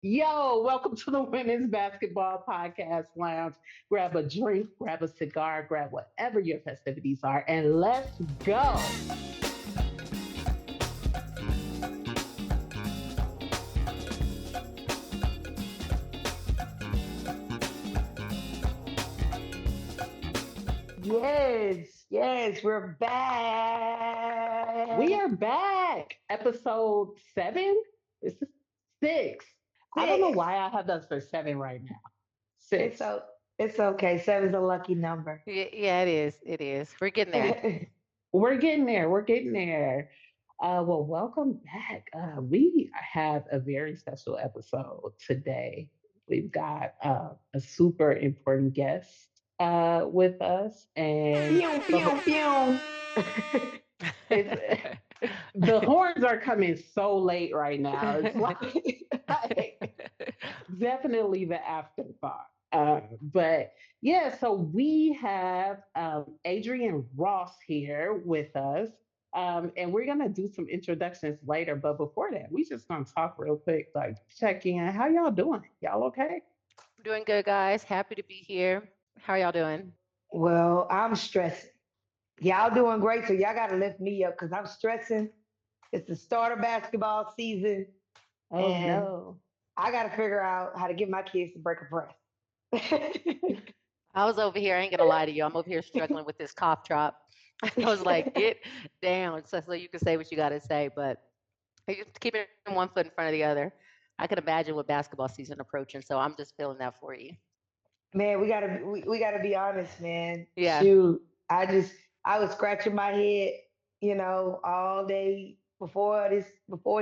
Yo, welcome to the Women's Basketball Podcast Lounge. Grab a drink, grab a cigar, grab whatever your festivities are, and let's go. Yes, we're We back. are back. Episode seven? This is six. I don't know Six. why I have us for seven right now. It's Six. o- it's okay. Seven's a lucky number. Yeah, it is. It is. We're getting there. We're getting there. We're getting there. Well, welcome back. We have a very special episode today. We've got a super important guest with us, and Pew the pew pew. it's the horns are coming so late right now. It's like definitely the afterthought. But yeah, so we have Adrianne Ross here with us. And we're gonna do some introductions later, but before that, we just gonna talk real quick, like check in. How y'all doing? Y'all okay? Doing good, guys. Happy to be here. How are y'all doing? Well, I'm stressing. Y'all doing great, so y'all gotta lift me up because I'm stressing. It's the start of basketball season, Oh and no. I gotta figure out how to get my kids to break a breath. I was over here. I ain't gonna lie to you. I'm over here struggling with this cough drop. I was like, get down, so you can say what you got to say, but you just keep it one foot in front of the other. I can imagine with basketball season approaching, so I'm just feeling that for you. Man, we gotta be honest, man. Yeah. Shoot, I was scratching my head, all day before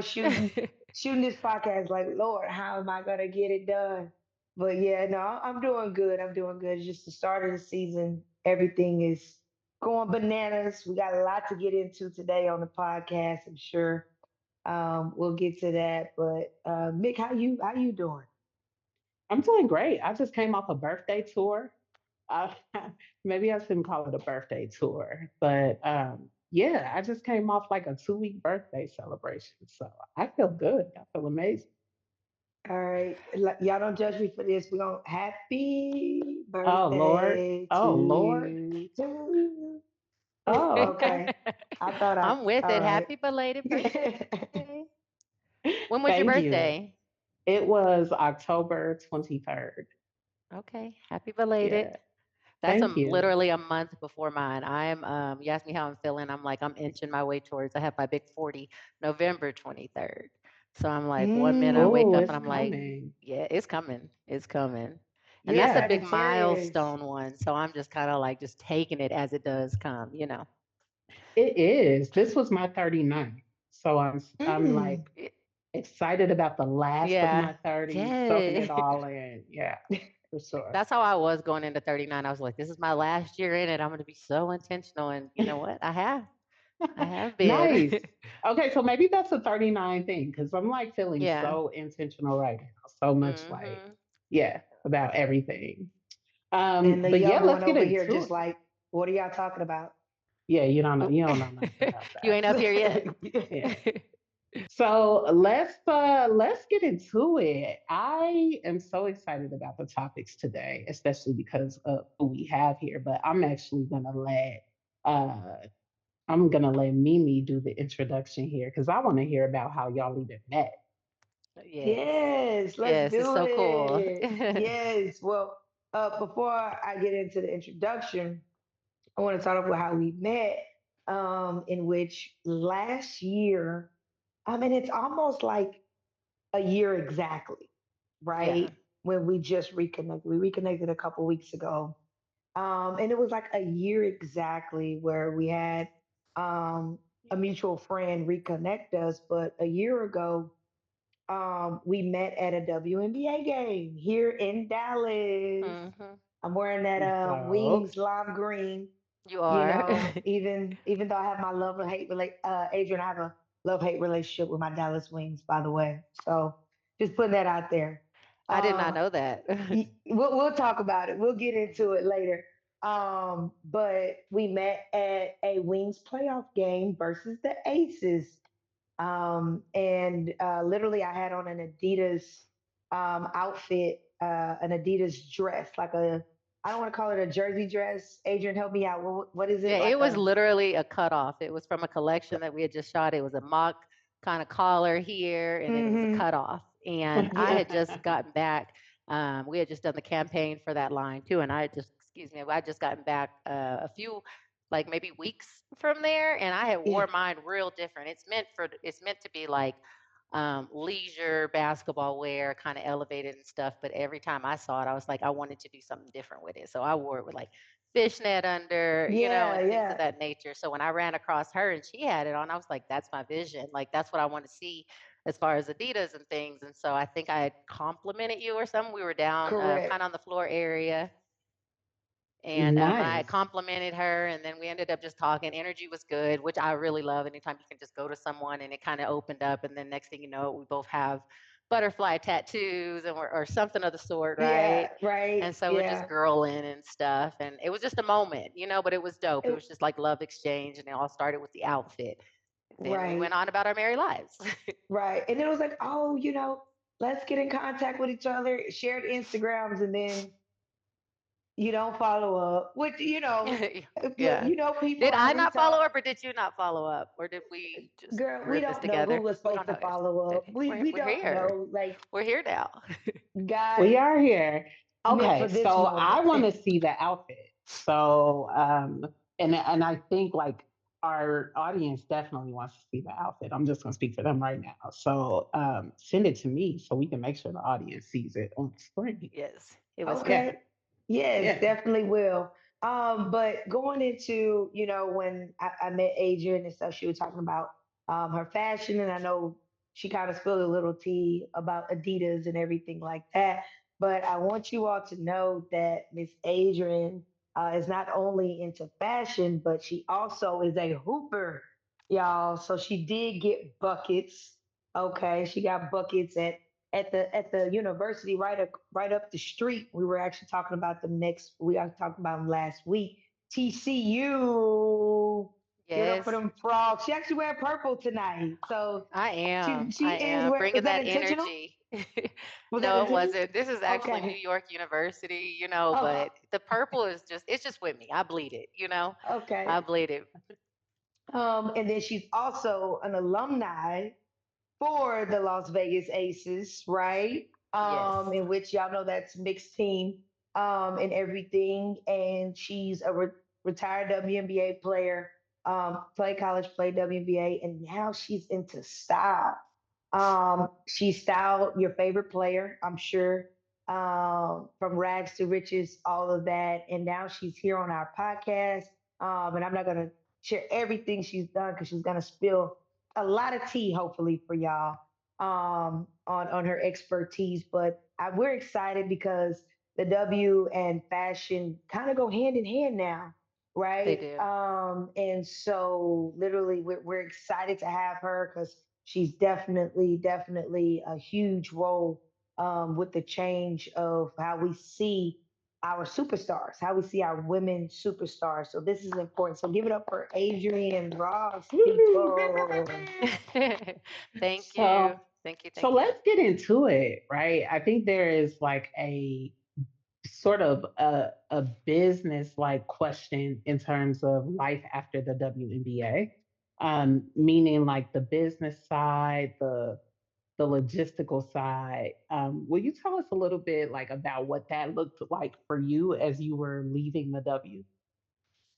shooting this podcast. Like, Lord, how am I gonna get it done? But yeah, no, I'm doing good. I'm doing good. It's just the start of the season. Everything is going bananas. We got a lot to get into today on the podcast. I'm sure we'll get to that. But Mick, how you doing? I'm doing great. I just came off a birthday tour. Uh, maybe I shouldn't call it a birthday tour, but yeah, I just came off like a 2 week birthday celebration. So I feel good. I feel amazing. All right. Y'all don't judge me for this. We're going to happy Oh, Lord. birthday to Oh, Lord. you. To Oh, okay. Okay. I thought I'm with all it. right. Happy belated birthday. When was your Thank you. birthday? It was October 23rd. Okay, happy belated. Yeah. That's Thank you. literally a month before mine. You asked me how I'm feeling. I'm like, I'm inching my way towards, I have my big 40, November 23rd. So I'm like, one minute I wake Oh, up and it's I'm like, Mm, coming. yeah, it's coming. It's coming. And you're that's a Yeah, big Sagittarius. milestone one. So I'm just kind of like just taking it as it does come. it is. This was my 39th. So I'm like Mm. Y- excited about the last of Yeah. my 30s, soaking Yay. it all in. Yeah, for sure. That's how I was going into 39. I was like, this is my last year in it. I'm going to be so intentional. And you know what? I have. I have been. Nice. Okay, so maybe that's a 39 thing because I'm like feeling Yeah. so intentional right now. So much like, Hmm. yeah, about everything. And the But yeah, young let's one get over here into just it. like, what are y'all talking about? Yeah, you don't know nothing about You ain't up here yet. that. Yeah. So let's get into it. I am so excited about the topics today, especially because of who we have here. But uh I'm gonna let Mimi do the introduction here because I want to hear about how y'all even met. Yes. Yes, let's Yes, it's do so cool. it. Yes. Well, before I get into the introduction, I want to start off with how we met, in which last year, I mean, it's almost like a year exactly, Yeah. right? When we just reconnected. We reconnected a couple weeks ago. And it was like a year exactly where we had a mutual friend reconnect us. But a year ago, we met at a WNBA game here in Dallas. Hmm. I'm wearing that So Wings lime green. You are. Even though I have my love and hate Adrian, I have a love hate relationship with my Dallas Wings, by the way. So just putting that out there. I did not Um, know that. we'll talk about it. We'll get into it later. But we met at a Wings playoff game versus the Aces. And literally, I had on an Adidas. outfit, an Adidas dress, like a, I don't want to call it a jersey dress. Adrian, help me out. What is Yeah, it? it Like was a, literally a cutoff. It was from a collection that we had just shot. It was a mock kind of collar here, and then it was a mm-hmm. cutoff. And I Yeah, had just gotten back. We had just done the campaign for that line too, and I had just, excuse me, I had just gotten back a few, like maybe weeks from there, and I had yeah, wore mine real different. It's meant to be like leisure basketball wear, kind of elevated and stuff. But every time I saw it, I was like, I wanted to do something different with it. So I wore it with like fishnet under, yeah, and things of yeah. that nature. So when I ran across her and she had it on, I was like, that's my vision. Like that's what I want to see as far as Adidas and things. And so I think I had complimented you or something. We were down kind Correct. of on the floor area, and I Nice. complimented her, and then we ended up just talking. Energy was good, which I really love. Anytime you can just go to someone and it kind of opened up, and then next thing you know, we both have butterfly tattoos and or something of the sort, right? Yeah, right. And so we're just Yeah. girling and stuff, and it was just a moment, but it was dope. It It- was just like love exchange, and it all started with the outfit. Then we went right, on about our merry lives. right. And it was like, oh, let's get in contact with each other, shared Instagrams, and then you don't follow up. Which, look, Yeah. people Did I I reach not out. follow up, or did you not follow up, or did we just Girl, we rip this don't know who together? was We supposed don't to know yet. follow up. Okay, We we're don't here. know. Like We're here now. God We are here. meant Okay, for this so I moment. want to see the outfit. So, and I think like our audience definitely wants to see the outfit. I'm just gonna speak for them right now. So, send it to me so we can make sure the audience sees it on the screen. Yes, it was Yeah, me. Okay. Yes, yeah. definitely will. But going into, when I met Adrian and stuff, she was talking about her fashion, and I know she kind of spilled a little tea about Adidas and everything like that. But I want you all to know that Miss Adrian is not only into fashion, but she also is a hooper, y'all. So she did get buckets. Okay, she got buckets at the university right up the street. We were actually talking about them next. We are talking about them last week. TCU, get up for Yes, them frogs. She actually wearing purple tonight, so I am. she I is am wearing. Was bringing that that intentional? energy. Was that No, it intentional? wasn't. This is actually New Okay. York University, Oh, but the purple is it's just with me. I bleed it. okay. I bleed it. And then she's also an alumni for the Las Vegas Aces, right? Yes. In which y'all know that's mixed team, and everything. And she's a retired WNBA player, played college, played WNBA, and now she's into style. She styled your favorite player, I'm sure, from rags to riches, all of that. And now she's here on our podcast. And I'm not going to share everything she's done because she's going to spill a lot of tea, hopefully, for y'all, on her expertise. But we're excited because the W and fashion kind of go hand in hand now, They right? do. And so literally we're excited to have her because she's definitely a huge role, with the change of how we see our superstars, how we see our women superstars. So this is important. So give it up for Adrienne Ross, Woo. people. Thank you. So, Thank you. so Thank you. let's get into it, right? I think there is like a sort of a business like question in terms of life after the WNBA, meaning like the business side, the logistical side. Will you tell us a little bit like about what that looked like for you as you were leaving the W?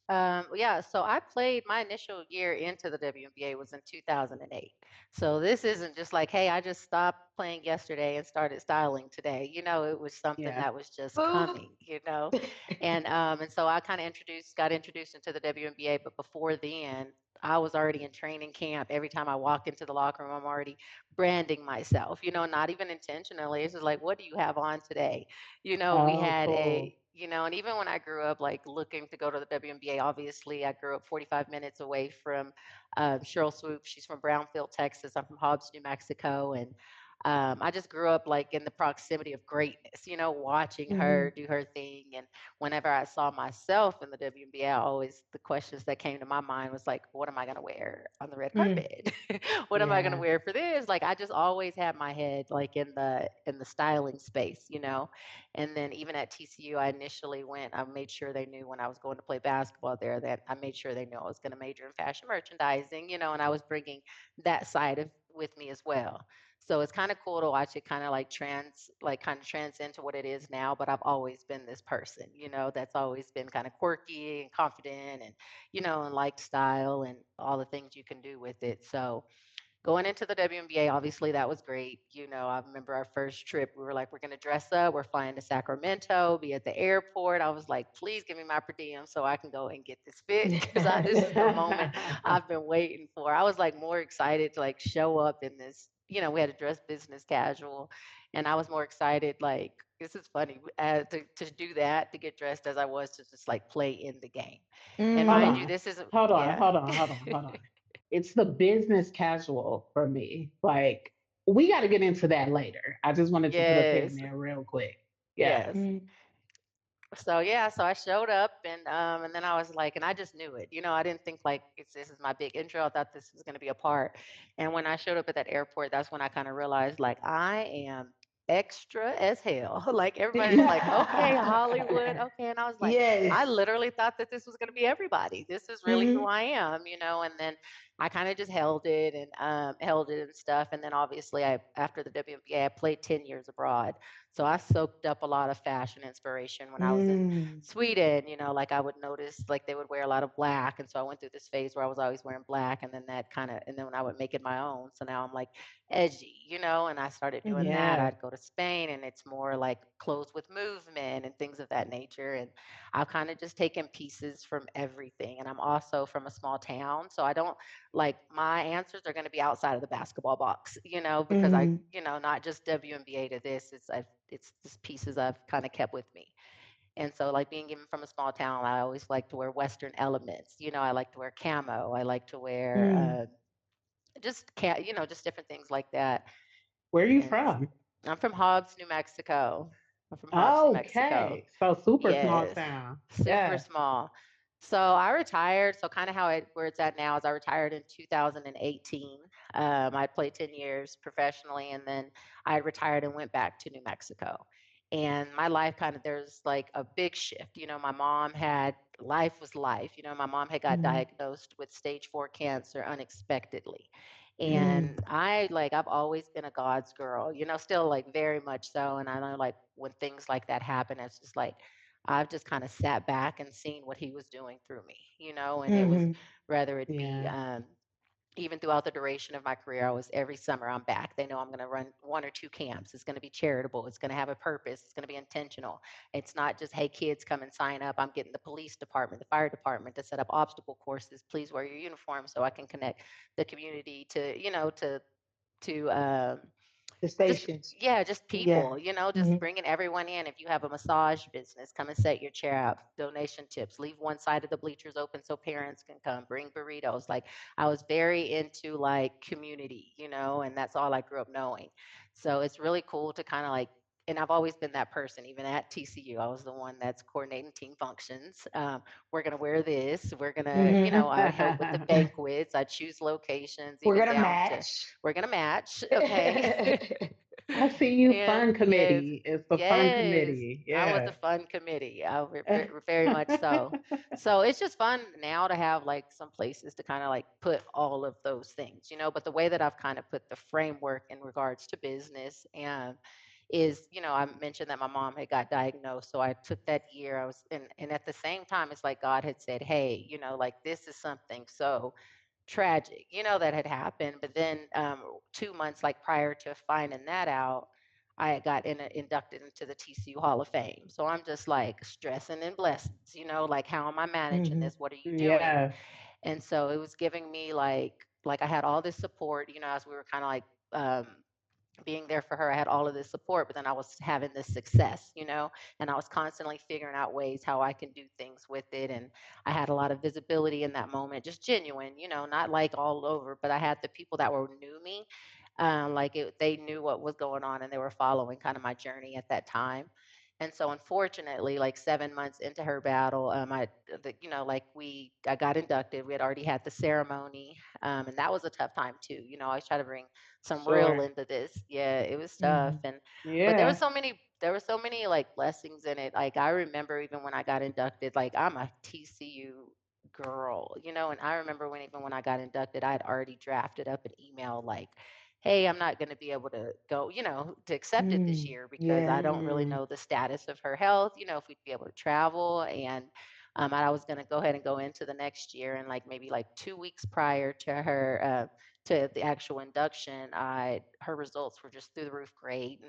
Yeah, so I played my initial year into the WNBA was in 2008. So this isn't just like, hey, I just stopped playing yesterday and started styling today. It was something Yeah. that was just Boop. coming. And so I kind of got introduced into the WNBA, but before then, I was already in training camp. Every time I walk into the locker room, I'm already branding myself, not even intentionally. It's just like, what do you have on today? We Oh, had cool. and even when I grew up, like looking to go to the WNBA, obviously I grew up 45 minutes away from Cheryl Swoop. She's from Brownfield, Texas. I'm from Hobbs, New Mexico. And I just grew up like in the proximity of greatness, watching her Mhm. do her thing. And whenever I saw myself in the WNBA, always the questions that came to my mind was like, what am I going to wear on the red Mm. carpet? What am I going to Yeah. wear for this? Like I just always had my head like in the styling space. And then even at TCU, I initially went, I made sure they knew when I was going to play basketball there that I made sure they knew I was going to major in fashion merchandising, and I was bringing that side of with me as well. So it's kind of cool to watch it kind of like kind of trans into what it is now. But I've always been this person, that's always been kind of quirky and confident and liked style and all the things you can do with it. So going into the WNBA, obviously that was great. I remember our first trip, we were like, we're going to dress up, we're flying to Sacramento, be at the airport. I was like, please give me my per diem so I can go and get this fit because this is the moment I've been waiting for. I was like more excited to like show up in this, we had to dress business casual. And I was more excited, like, this is funny, to do that, to get dressed as I was to just like play in the game. And Hold mind Mm. you, on. this is, Hold on. yeah. Hold on. Hold on. Hold on. It's the business casual for me. Like, we got to get into that later. I just wanted to put a pin in Yes. there real quick. Yeah. Yes. Mm. So yeah, so I showed up and then I was like, and I just knew it. I didn't think like this is my big intro. I thought this was going to be a part. And when I showed up at that airport, that's when I kind of realized like I am extra as hell. Like everybody's like, okay, Hollywood, okay. And I was like, I Yes. literally thought that this was going to be everybody. This is really who Mhm. I am. And then I kind of just held it and stuff. And then obviously I after the WNBA, I played 10 years abroad. So I soaked up a lot of fashion inspiration when I was in Mm. Sweden, like I would notice like they would wear a lot of black. And so I went through this phase where I was always wearing black and then and then when I would make it my own. So now I'm like edgy, and I started doing that. Yeah. I'd go to Spain and it's more like clothes with movement and things of that nature. And I've kind of just taken pieces from everything. And I'm also from a small town. So I don't like my answers are going to be outside of the basketball box, because Mhm. not just WNBA to this. It's just pieces I've kind of kept with me. And so, like being even from a small town, I always like to wear Western elements. I like to wear camo. I like to wear Mm. just different things like that. Where are you And from? I'm from Hobbs, New Mexico. I'm from Hobbs, New Mexico. Okay. So super small Yes, town. super Yeah. small. So I retired. So kind of where it's at now is I retired in 2018. I played 10 years professionally, and then I retired and went back to New Mexico. And my life kind of there's like a big shift. My mom had life was life. My mom had got Mhm. diagnosed with stage 4 cancer unexpectedly. Mm. And I've always been a God's girl, still like very much so. And I know like when things like that happen, it's just like I've just kind of sat back and seen what he was doing through me, and it was Mhm. whether it be Yeah. even throughout the duration of my career, I was every summer I'm back. They know I'm going to run one or two camps. It's going to be charitable. It's going to have a purpose. It's going to be intentional. It's not just, hey, kids, come and sign up. I'm getting the police department, the fire department to set up obstacle courses. Please wear your uniform so I can connect the community to The just stations. yeah, just Yeah. people, just Mhm. bringing everyone in. If you have a massage business, come and set your chair up. Donation tips. Leave one side of the bleachers open so parents can come. Bring burritos. Like I was very into like community, and that's all I grew up knowing. So it's really cool to kind of like. And I've always been that person, even at TCU. I was the one that's coordinating team functions. We're going to wear this. We're going to, Mhm. you know, I would help with the banquets. I choose locations, We're even gonna down to match. we're gonna match, okay? I see you And fun yes, committee. It's the fun yes, committee. I was Yeah. the fun committee. Very much so. So it's just fun now to have like some places to kind of like put all of those things. But the way that I've kind of put the framework in regards to business and is, I mentioned that my mom had got diagnosed. So I took that year. And at the same time, it's like God had said, hey, like this is something so tragic, that had happened. But then 2 months like prior to finding that out, I had got inducted into the TCU Hall of Fame. So I'm just like stressing and blessings, like how am I managing Mhm. this? What are you doing? Yeah. And so it was giving me like I had all this support, as we were kind of like being there for her. I had all of this support, but then I was having this success, and I was constantly figuring out ways how I can do things with it. And I had a lot of visibility in that moment, just genuine, not like all over, but I had the people that were knew me. Like they knew what was going on and they were following kind of my journey at that time. And so, unfortunately, like 7 months into her battle, I got inducted. We had already had the ceremony, and that was a tough time too. I always try to bring some real Sure. into this. Yeah, it was tough, Mhm. and but Yeah. there were so many like blessings in it. Like I remember even when I got inducted, like I'm a TCU girl, and I remember even when I got inducted, I had already drafted up an email like, hey, I'm not going to be able to go, to accept it this Mm. year because I Yeah. don't really Mm. know the status of her health, if we'd be able to travel. And I was going to go ahead and go into the next year. And like maybe like 2 weeks prior to to the actual induction, her results were just through the roof great.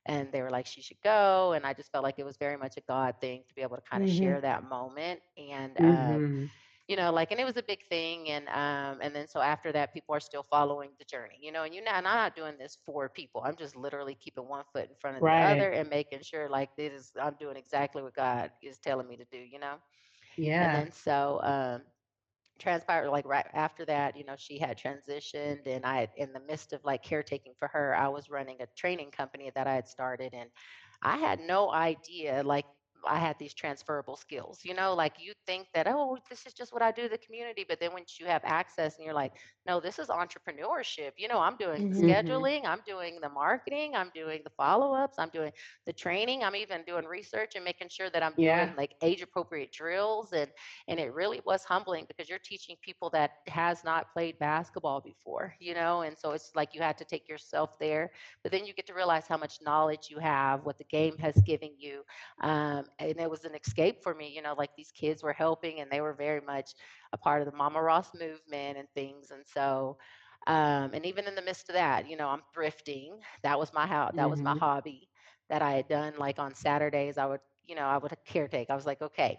And they were like, she should go. And I just felt like it was very much a God thing to be able to kind of share Mhm. that moment. And, Mhm. like, and it was a big thing. And then so after that, people are still following the journey, and and I'm not doing this for people. I'm just literally keeping one foot in front of the other Right. and making sure like I'm doing exactly what God is telling me to do, And Yeah. then so, transpired like right after that, she had transitioned, and I had, in the midst of like caretaking for her, I was running a training company that I had started, and I had no idea like I had these transferable skills, like you think that, oh, this is just what I do to the community, but then once you have access and you're like, no, this is entrepreneurship, I'm doing the Mhm. Mhm. scheduling, I'm doing the marketing, I'm doing the follow-ups, I'm doing the training, I'm even doing research and making sure that I'm doing Yeah. like age appropriate drills. And it really was humbling because you're teaching people that has not played basketball before, and so it's like you had to take yourself there, but then you get to realize how much knowledge you have, what the game has given you. And it was an escape for me, like these kids were helping and they were very much a part of the Mama Ross movement and things. And so and even in the midst of that, I'm thrifting. That was my Mhm. hobby that I had done. Like on Saturdays I would caretake. I was like, okay,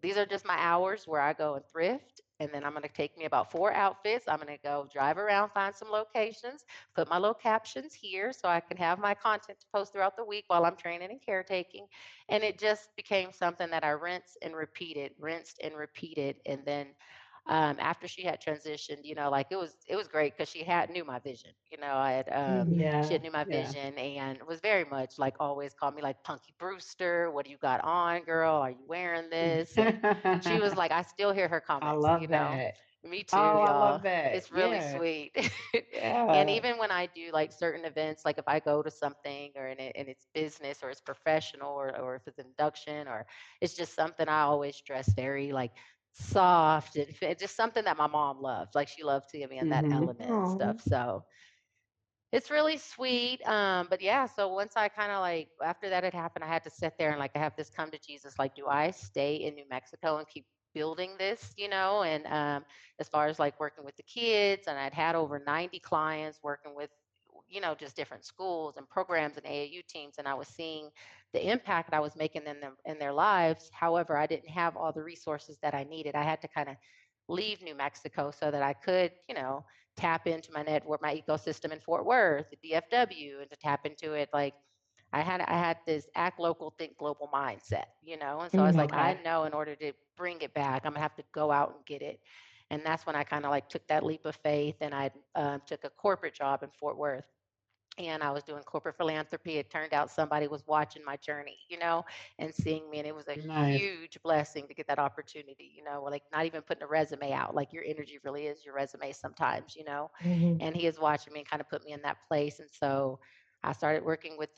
these are just my hours where I go and thrift. And then I'm going to take me about 4 outfits. I'm going to go drive around, find some locations, put my little captions here so I can have my content to post throughout the week while I'm training and caretaking. And it just became something that I rinsed and repeated. And then after she had transitioned, like it was great because she had knew my vision. I had Mhm. she had Yeah. knew my Yeah. vision and was very much like always called me like Punky Brewster. What do you got on, girl? Are you wearing this? And she was like, I still hear her I comments. love that. Me too, Oh, I y'all. love that. It's really Yeah. sweet. And Yeah. even when I do like certain events, like if I go to something or and it's business or it's professional or if it's induction or it's just something, I always dress very like soft and just something that my mom loved. Like she loved to give me in that Mhm. element and stuff. Oh. So it's really sweet. But yeah, so once I kind of like after that had happened, I had to sit there and like I have this come to Jesus. Like, do I stay in New Mexico and keep building this, And as far as like working with the kids, and I'd had over 90 clients working with, just different schools and programs and AAU teams, and I was seeing the impact I was making in their lives. However, I didn't have all the resources that I needed. I had to kind of leave New Mexico so that I could, tap into my network, my ecosystem in Fort Worth, the DFW, and to tap into it. Like I had this act local, think global mindset, And so I was Mhm. like, I Okay. know in order to bring it back, I'm gonna have to go out and get it. And that's when I kind of like took that leap of faith, and I took a corporate job in Fort Worth, and I was doing corporate philanthropy. It turned out somebody was watching my journey, and seeing me. And it was a Nice. huge blessing to get that opportunity, like not even putting a resume out. Like your energy really is your resume sometimes. Mhm. And he is watching me and kind of put me in that place. And so I started working with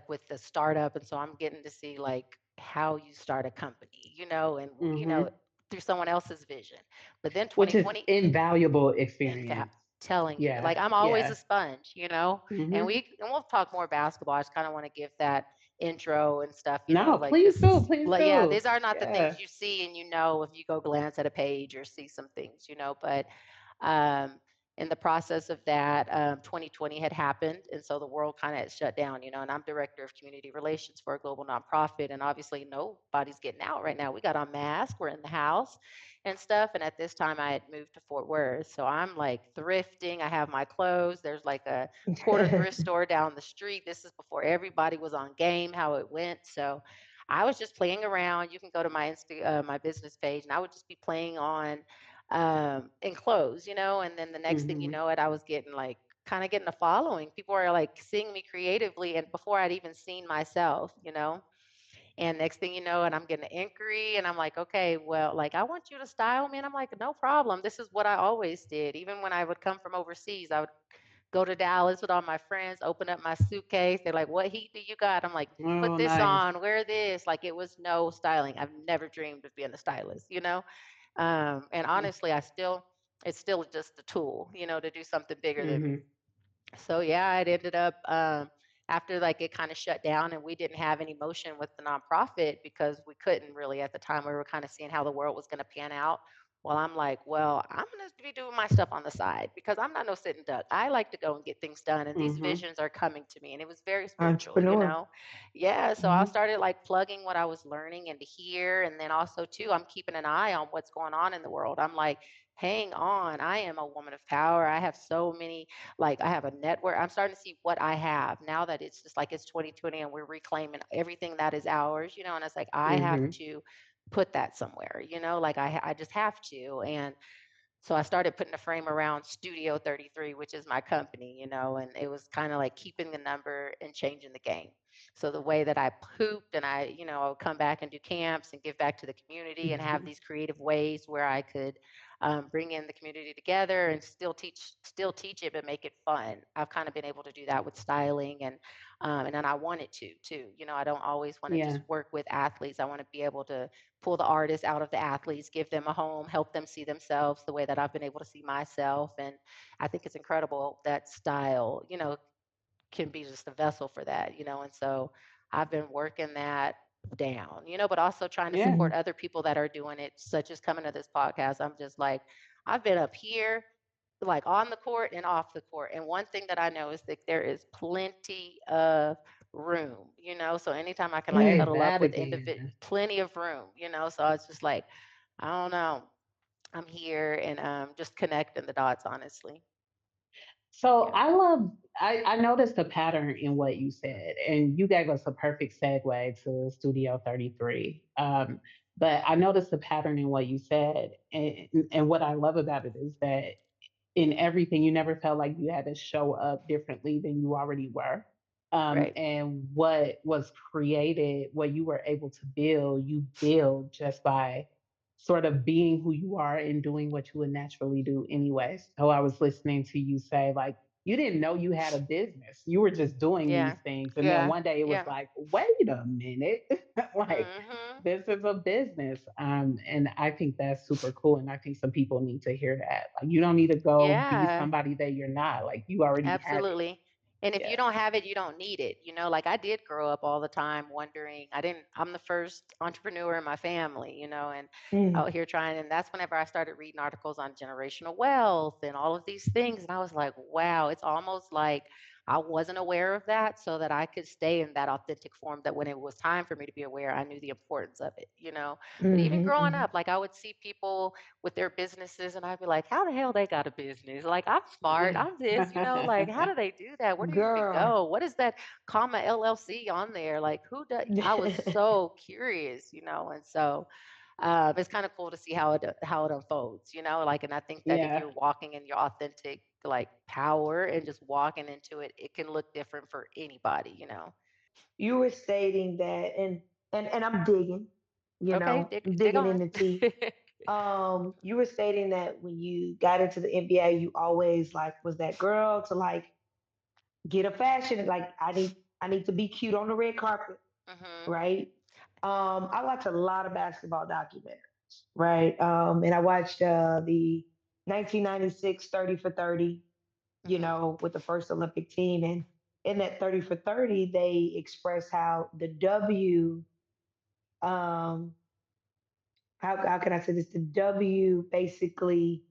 with the startup. And so I'm getting to see like how you start a company, and, Mhm. through someone else's vision. But then Which is 2020, invaluable in fact, experience. telling you, Yeah. like I'm always a Yeah. sponge, And Mhm. we'll talk more basketball. I just kind of want to give that intro and stuff, No, like please this do. is Please like, yeah, do. these are not the Yeah. things you see and if you go glance at a page or see some things, But um in the process of that, 2020 had happened, and so the world kind of shut down, And I'm director of community relations for a global nonprofit, and obviously nobody's getting out right now. We got on masks, we're in the house and stuff. And at this time, I had moved to Fort Worth, so I'm like thrifting. I have my clothes. There's like a quarter thrift store down the street. This is before everybody was on game, how it went. So I was just playing around. You can go to my business page, and I would just be playing on in clothes, And then the next thing you Mhm. know it, I was getting like kind of getting a following. People are like seeing me creatively, and before I'd even seen myself, you know. And next thing you know, and I'm getting an inquiry, and I'm like, okay, well, like, I want you to style me. And I'm like, no problem. This is what I always did. Even when I would come from overseas, I would go to Dallas with all my friends, open up my suitcase. They're like, what heat do you got? I'm like, put Oh, this nice. on, wear this. Like, it was no styling. I've never dreamed of being a stylist, you know? And honestly, it's still just a tool, you know, to do something bigger than me. Mm-hmm. So yeah, it ended up after like it kind of shut down and we didn't have any motion with the nonprofit because we couldn't really at the time. We were kind of seeing how the world was going to pan out. Well, I'm like, well, I'm going to be doing my stuff on the side because I'm not no sitting duck. I like to go and get things done, and these Mm-hmm. visions are coming to me. And it was very spiritual, you Entrepreneur. know? Yeah. So I Mm-hmm. started like plugging what I was learning into here. And then also, too, I'm keeping an eye on what's going on in the world. I'm like, hang on, I am a woman of power. I have so many, like, I have a network. I'm starting to see what I have now that it's just like it's 2020 and we're reclaiming everything that is ours, you know. And it's like I have Mm-hmm. to put that somewhere, you know, like I just have to. And so I started putting a frame around Studio 33, which is my company, you know, and it was kind of like keeping the number and changing the game. So the way that I pooped and I would come back and do camps and give back to the community and have Mm-hmm. these creative ways where I could bring in the community together and still teach it, but make it fun. I've kind of been able to do that with styling and then I wanted to too. You know, I don't always want to just Yeah. work with athletes. I want to be able to pull the artists out of the athletes, give them a home, help them see themselves the way that I've been able to see myself. And I think it's incredible that style, you know, can be just a vessel for that, you know. And so I've been working that down, you know, but also trying to Yeah. support other people that are doing it, such as coming to this podcast. I'm just like, I've been up here, like on the court and off the court. And one thing that I know is that there is plenty of room, you know. So anytime I can like Say Mm. cuddle up that with individual, again. plenty of room, you know. So it's just like, I don't know. I'm here and just connecting the dots, honestly. So Yeah. I noticed a pattern in what you said, and you gave us a perfect segue to Studio 33. But I noticed a pattern in what you said, and what I love about it is that in everything, you never felt like you had to show up differently than you already were. Right. And what was created, what you were able to build, you build just by sort of being who you are and doing what you would naturally do anyways. So I was listening to you say, like, you didn't know you had a business. You were just doing these Yeah. things. And then Yeah. one day it was Yeah. like, wait a minute, like, Mhm. this is a business. And I think that's super cool. And I think some people need to hear that. Like, you don't need to go be Yeah. somebody that you're not. Like, you already have it. Absolutely. And if Yeah. you don't have it, you don't need it. You know, like I did grow up all the time wondering, I'm the first entrepreneur in my family, you know, and Mm. out here trying. And that's whenever I started reading articles on generational wealth and all of these things. And I was like, wow, it's almost like I wasn't aware of that so that I could stay in that authentic form that when it was time for me to be aware, I knew the importance of it, you know. But even Mhm. growing Mhm. up, like I would see people with their businesses and I'd be like, how the hell they got a business? Like I'm smart, I'm this, you know, like how do they do that? Where do you even Girl. go? What is that comma LLC on there? Like who does I was so curious, you know, and so it's kind of cool to see how it unfolds, you know, like and I think that if Yeah. you're walking in your authentic like power and just walking into it, it can look different for anybody, you know. You were stating that, and I'm digging, Okay, I'm dig digging in on. the tea. You were stating that when you got into the NBA, you always like was that girl to like get a fashion, like I need to be cute on the red carpet, Mhm. right? I watch a lot of basketball documentaries, right? And I watched the 1996 30 for 30, Mhm. with the first Olympic team. And in that 30 for 30, they express how the um, how can I say this? The W basically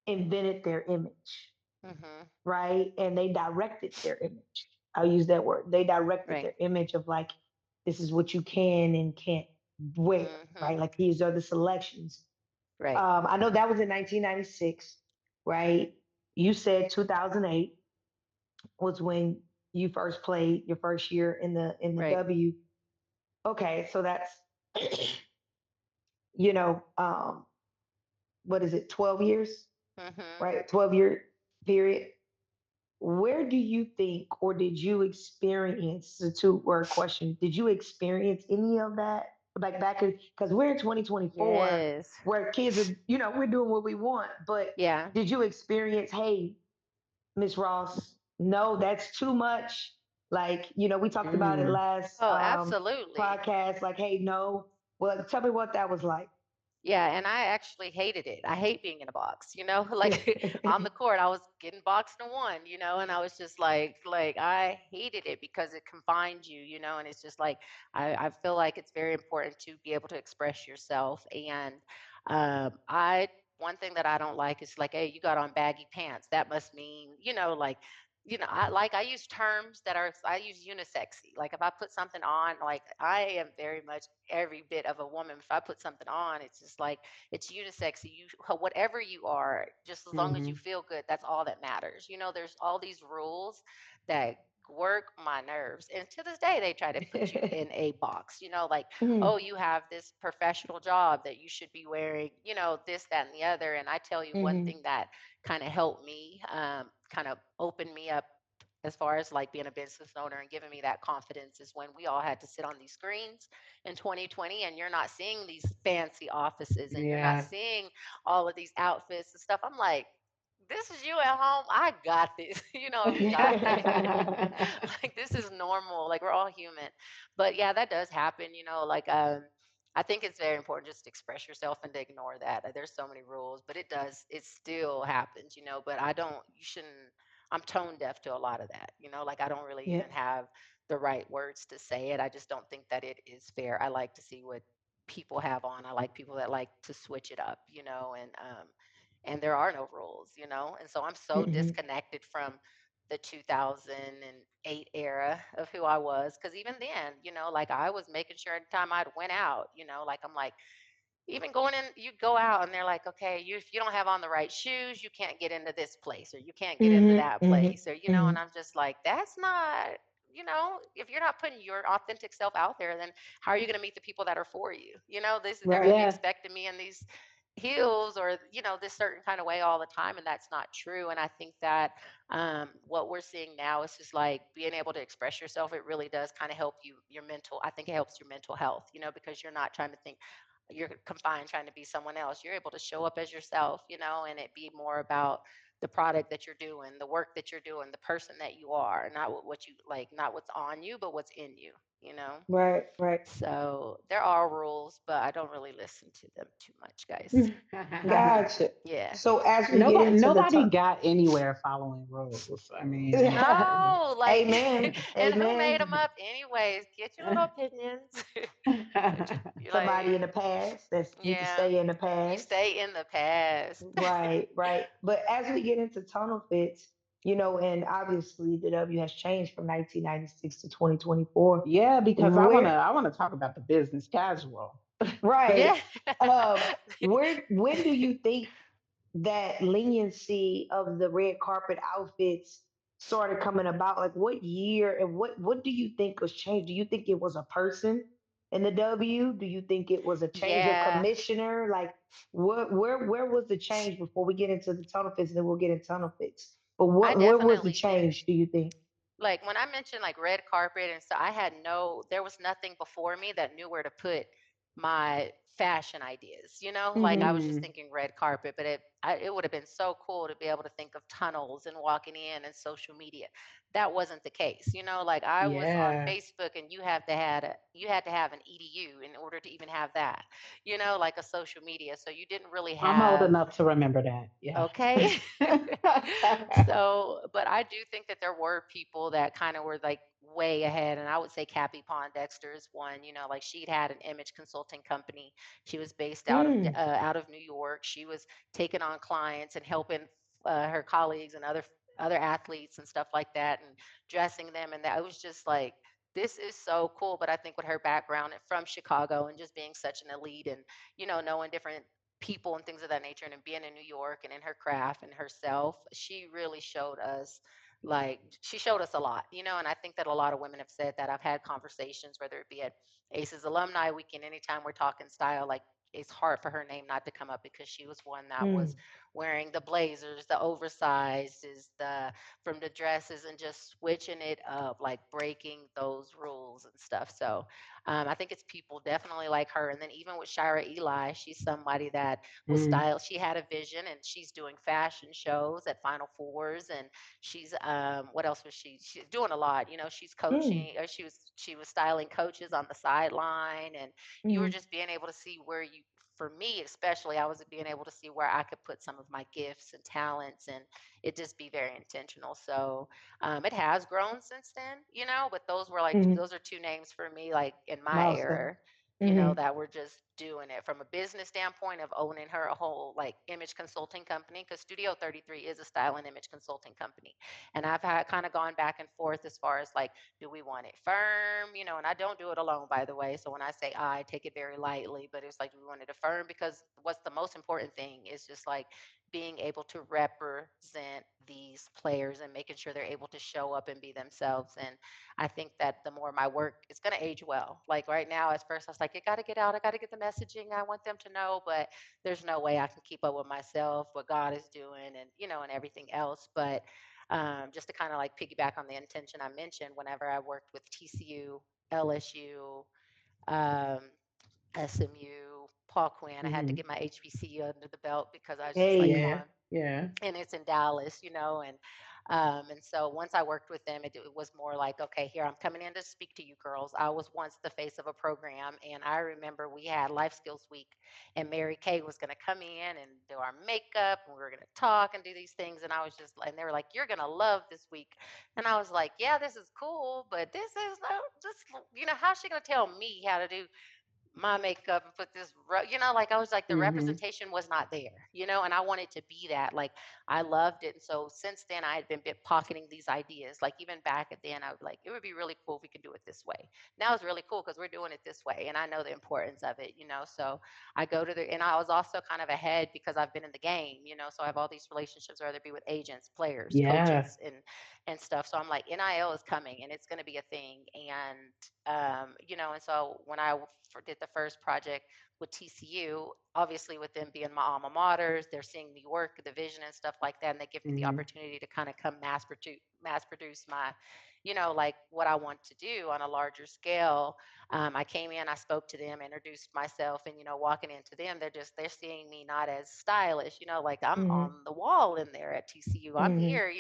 invented their image, Mhm. right? And they directed their image. I'll use that word. They directed Right. their image of like, this is what you can and can't wear, right? Mhm. Like these are the selections. Right. I know that was in 1996, right? You said 2008 was when you first played your first year in the Right. W. Okay, so that's you know, what is it, 12 years, Mhm. right? 12-year period. where do you think, or did you experience, the two word question, did you experience any of that? Like back in, because we're in 2024, Yes. where kids are, we're doing what we want, but Yeah. did you experience, hey, Miss Ross, no, that's too much? Like, we talked about it Mm. last Oh, absolutely. podcast, like, hey, no. Well, tell me what that was like. Yeah, and I actually hated it. I hate being in a box, like on the court, I was getting boxed to one, and I was just like I hated it because it confined you, and it's just like I feel like it's very important to be able to express yourself. And I one thing that I don't like is like, hey, you got on baggy pants. That must mean, I use terms that are I use unisexy. Like if I put something on, like I am very much every bit of a woman. If I put something on, it's just like it's unisex. You whatever you are, just as long as you Hmm. feel good, that's all that matters. There's all these rules that work my nerves. And to this day they try to put you in a box, like, oh, Mhm, you have this professional job that you should be wearing, this, that, and the other. And I tell you one mhm, thing that kind of helped me, kind of open me up as far as like being a business owner and giving me that confidence is when we all had to sit on these screens in 2020 and you're not seeing these fancy offices and you're not Yeah. seeing all of these outfits and stuff. I'm like, this is you at home. I got this. I've got this. Like this is normal. Like we're all human. But yeah, that does happen, like I think it's very important just to express yourself and to ignore that. There's so many rules, but it still happens, but you shouldn't, I'm tone deaf to a lot of that, like I don't really yeah. even have the right words to say it. I just don't think that it is fair. I like to see what people have on. I like people that like to switch it up, and there are no rules, and so I'm so Mhm, disconnected from the 2008 era of who I was. Because even then, like I was making sure every time I'd went out, like I'm like, even going in, you go out and they're like, okay, if you don't have on the right shoes, you can't get into this place or you can't get into mhm, that mhm, place or, and mhm. I'm just like, that's not, if you're not putting your authentic self out there, then how are you going to meet the people that are for you? They're going to Right. be Yeah. expecting me in these heels or, this certain kind of way all the time. And that's not true. And I think that what we're seeing now is just like being able to express yourself. It really does kind of help I think it helps your mental health, because you're not trying to think, you're confined trying to be someone else. You're able to show up as yourself, and it be more about the product that you're doing, the work that you're doing, the person that you are, not what you like, not what's on you, but what's in you, you know? Right. Right. So there are rules, but I don't really listen to them too much, guys. Gotcha. Yeah. So as we get Nobody into the nobody top, got anywhere following rules. I mean, No, like, amen, and who made them amen. up anyways? Get your little opinions. You're Somebody in like, the past that need to yeah, stay in the you past. stay in the past. Right, right. But as we get into tunnel fits, and obviously the W has changed from 1996 to 2024. yeah, because I wanna Where, I wanna talk about the business casual. right? Yeah. When do you think that leniency of the red carpet outfits started coming about? Like what year, and what do you think was changed? Do you think it was a person in the W? Do you think it was a change of Yeah, commissioner? Like what, where was the change before we get into the tunnel fits, and then we'll get into tunnel fits. But I where was the definitely think, change, do you think? like when I mentioned like red carpet and stuff, there was nothing before me that knew where to put my fashion ideas. Like Mm-hmm. I was just Mm, thinking red carpet, but it would have been so cool to be able to think of tunnels and walking in and social media. That wasn't the case. Like I was on yeah. Facebook and you had to have an EDU in order to even have that. Like a social media. So you didn't really I'm old have. enough to remember that. Yeah. Okay. So, but I do think that there were people that kind of were like way ahead. And I would say Cappy Pondexter is one, like she'd had an image consulting company. She was based Mm. out of New York. She was taking on clients and helping her colleagues and other athletes and stuff like that and dressing them. And that it was just like, this is so cool. But I think with her background and from Chicago and just being such an elite and, knowing different people and things of that nature and being in New York and in her craft and herself, she really showed us she showed us a lot, and I think that a lot of women have said that. I've had conversations, whether it be at ACES Alumni Weekend, anytime we're talking style, like it's hard for her name not to come up because she was one that was Mm. wearing the blazers, the oversizes, the from the dresses, and just switching it up, like breaking those rules and stuff. So I think it's people definitely like her. And then even with Shira Eli, she's somebody that was Mm, styled. She had a vision, and she's doing fashion shows at Final Fours, and she's what else was she? She's doing a lot. You know, she's Mm. coaching, or she was styling coaches on the sideline, and you were Mhm. just being able to see where you. For me, especially, I was being able to see where I could put some of my gifts and talents, and it just be very intentional. So it has grown since then, but those were like Mhm. those are two names for me, like in my Awesome. era, Mhm. that were just doing it from a business standpoint of owning her a whole like image consulting company, because Studio 33 is a style and image consulting company. And I've had kind of gone back and forth as far as like, do we want it firm? And I don't do it alone, by the way. So when I say I take it very lightly, but it's like, do we want it firm? Because what's the most important thing is just like being able to represent these players and making sure they're able to show up and be themselves. And I think that the more my work is going to age well. Like right now, at first, I was like, I got to get out. I got to get the messaging. I want them to know, but there's no way I can keep up with myself, what God is doing, and everything else. But just to kind of like piggyback on the intention I mentioned, whenever I worked with TCU, LSU, um, SMU, Paul Quinn, I had to hmm. get my HBCU under the belt because I was just like, come Hey. Yeah, on, yeah. and it's in Dallas, and so once I worked with them, it was more like, okay, here I'm coming in to speak to you girls. I was once the face of a program, and I remember we had Life Skills Week, and Mary Kay was going to come in and do our makeup, and we were going to talk and do these things, and I was just, and they were like, you're going to love this week, and I was like, yeah, this is cool, but this is no, just, how's she going to tell me how to do my makeup and put this, like I was like, the Hmm. representation was not there, and I wanted to be that. Like, I loved it. And so since then, I had been pocketing these ideas. Like, even back at then, I would like, it would be really cool if we could do it this way. Now it's really cool because we're doing it this way. And I know the importance of it, So I go to and I was also kind of ahead because I've been in the game, So I have all these relationships, whether it be with agents, players, Yeah. coaches, and stuff. So I'm like, NIL is coming and it's going to be a thing. And so when I did the first project with TCU, obviously with them being my alma maters, they're seeing me work, the vision and stuff like that, and they give me the Hmm. opportunity to kind of come mass produce my, like what I want to do on a larger scale. I came in, I spoke to them, introduced myself, and walking into them, they're seeing me not as stylish, like I'm on Mhm. the wall in there at TCU. I'm Mhm. here,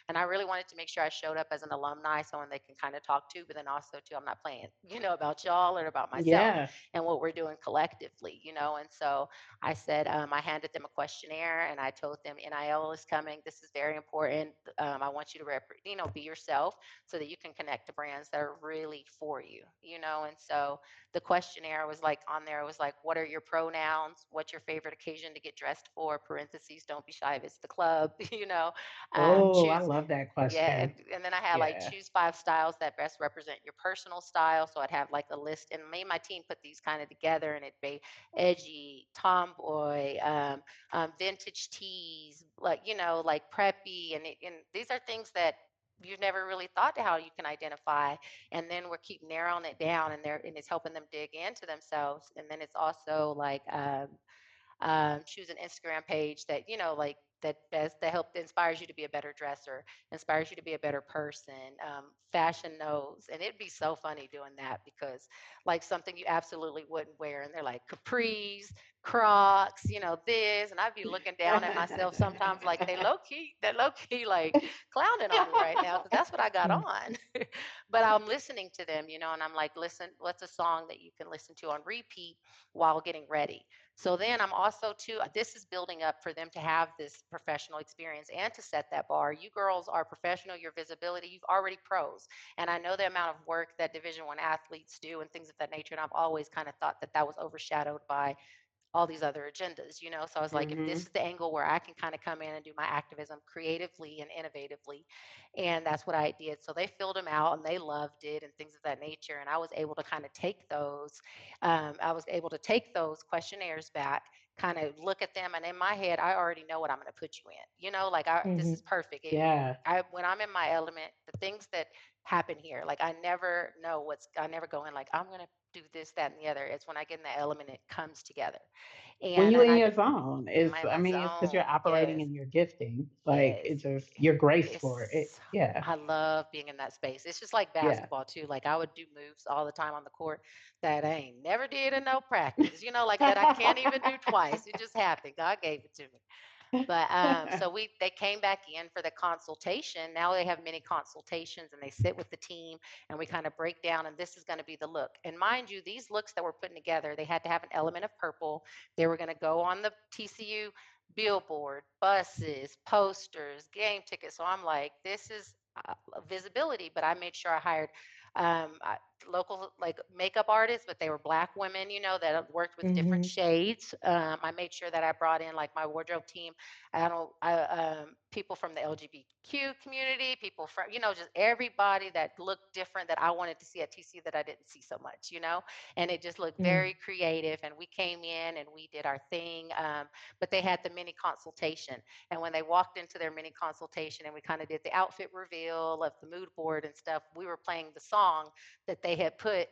and I really wanted to make sure I showed up as an alumni, someone they can kind of talk to, but then also too, I'm not playing, about y'all or about myself Yeah. and what we're doing collectively, And so I said, I handed them a questionnaire and I told them NIL is coming. This is very important. I want you to be yourself so that you can connect to brands that are really for you, And so the questionnaire was like on there was like, what are your pronouns? What's your favorite occasion to get dressed for? Parentheses, don't be shy if it's the club, Oh, I choose love that yeah, and, question. and then I had like Yeah. choose 5 styles that best represent your personal style. So I'd have like a list, and me and my team put these kind of together, and it'd be edgy, tomboy, vintage tees, like like preppy, and these are things that you've never really thought to how you can identify. And then we're keep narrowing it down, and it's helping them dig into themselves. And then it's also like choose an Instagram page that like that help inspires you to be a better dresser, inspires you to be a better person. Fashion knows, and it'd be so funny doing that because like something you absolutely wouldn't wear, and they're like capris, Crocs, this, and I'd be looking down at myself sometimes like they low key like clowning on me right now because that's what I got Mm. on. But I'm listening to them, and I'm like, listen, what's a song that you can listen to on repeat while getting ready? So then I'm also too, this is building up for them to have this professional experience and to set that bar. You girls are professional, your visibility, you've already pros. And I know the amount of work that Division One athletes do and things of that nature. And I've always kind of thought that that was overshadowed by all these other agendas, So I was like, if this Hmm. is the angle where I can kind of come in and do my activism creatively and innovatively, and that's what I did. So they filled them out and they loved it and things of that nature. And I was able to kind of take those, questionnaires back, kind of look at them, and in my head, I already know what I'm going to put you in. Like this is Mhm. perfect. Yeah. When I'm in my element, the things that happen here. Like I never go in like I'm gonna do this, that, and the other. It's when I get in the element, it comes together. When you And in I your zone, am it's, in I my mean, it's because you're zone. operating Yes. in your gifting. Like, Yes. it's just, you're graced for it. It's Yeah. I love being in that space. It's just like Yeah. basketball too. Like I would do moves all the time on the court that I ain't never did in no practice. Like that I can't even do twice. It just happened. God gave it to me. But so they came back in for the consultation. Now they have many consultations and they sit with the team and we kind of break down and this is going to be the look. And mind you, these looks that we're putting together, they had to have an element of purple. They were going to go on the TCU billboard, buses, posters, game tickets. So I'm like, this is visibility. But I made sure I hired local like makeup artists, but they were Black women, that worked with different Mhm. shades. I made sure that I brought in like my wardrobe team. People from the LGBTQ community, people from, just everybody that looked different that I wanted to see at TC that I didn't see so much. And it just looked Mm. very creative. And we came in and we did our thing. But they had the mini consultation. And when they walked into their mini consultation and we kind of did the outfit reveal of the mood board and stuff, we were playing the song that they had put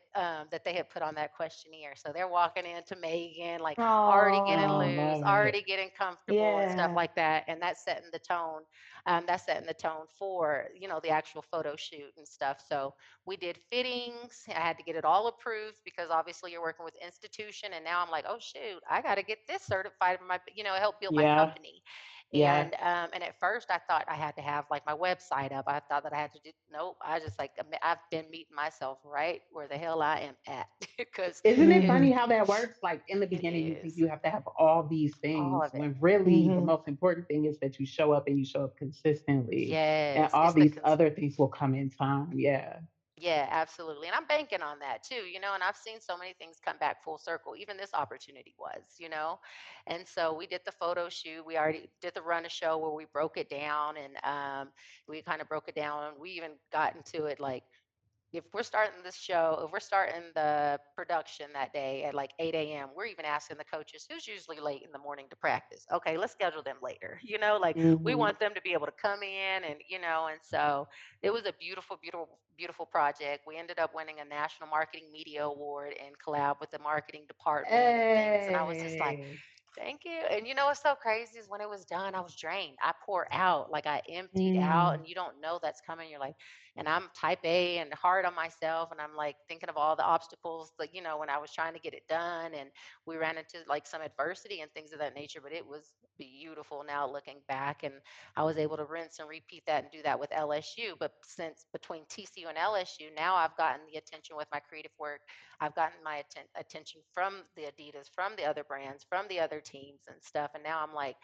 on that questionnaire. So they're walking into Megan, like already getting Oh, Oh, loose, love it. already getting comfortable and stuff yeah. like that. And that's setting the tone. That's setting the tone for, the actual photo shoot and stuff. So we did fittings. I had to get it all approved because obviously you're working with institution. And now I'm like, oh shoot, I got to get this certified. Help build my Yeah. company. Yeah. And at first I thought I had to have like my website up. I thought that I had to do. Nope. I just like I've been meeting myself right where the hell I am at because Isn't it it funny Mhm. how that works? Like, in the it beginning, you think is you have to have all these all things of it. when really the Mhm. most important thing is that you show up and you show up consistently, and Yes, all it's the these other things will come in time. Yeah. Yeah, absolutely. And I'm banking on that too. And I've seen so many things come back full circle. Even this opportunity was. And so we did the photo shoot. We already did the run a show where we broke it down and we kind of broke it down. We even got into it like if we're starting the production that day at like 8 a.m., we're even asking the coaches who's usually late in the morning to practice. Okay, let's schedule them later. Like we Hmm. want them to be able to come in and so it was a beautiful, beautiful, beautiful project. We ended up winning a national marketing media award and collab with the marketing department and things. And I was just like, Hey. thank you. And what's so crazy is when it was done, I was drained. I pour out, like I emptied out, Mm. and you don't know that's coming. You're like, and I'm type A and hard on myself. And I'm like thinking of all the obstacles, like, when I was trying to get it done. And we ran into like some adversity and things of that nature, but it was beautiful now looking back. And I was able to rinse and repeat that and do that with LSU. But since between TCU and LSU, now I've gotten the attention with my creative work. I've gotten my attention from the Adidas, from the other brands, from the other teams and stuff. And now I'm like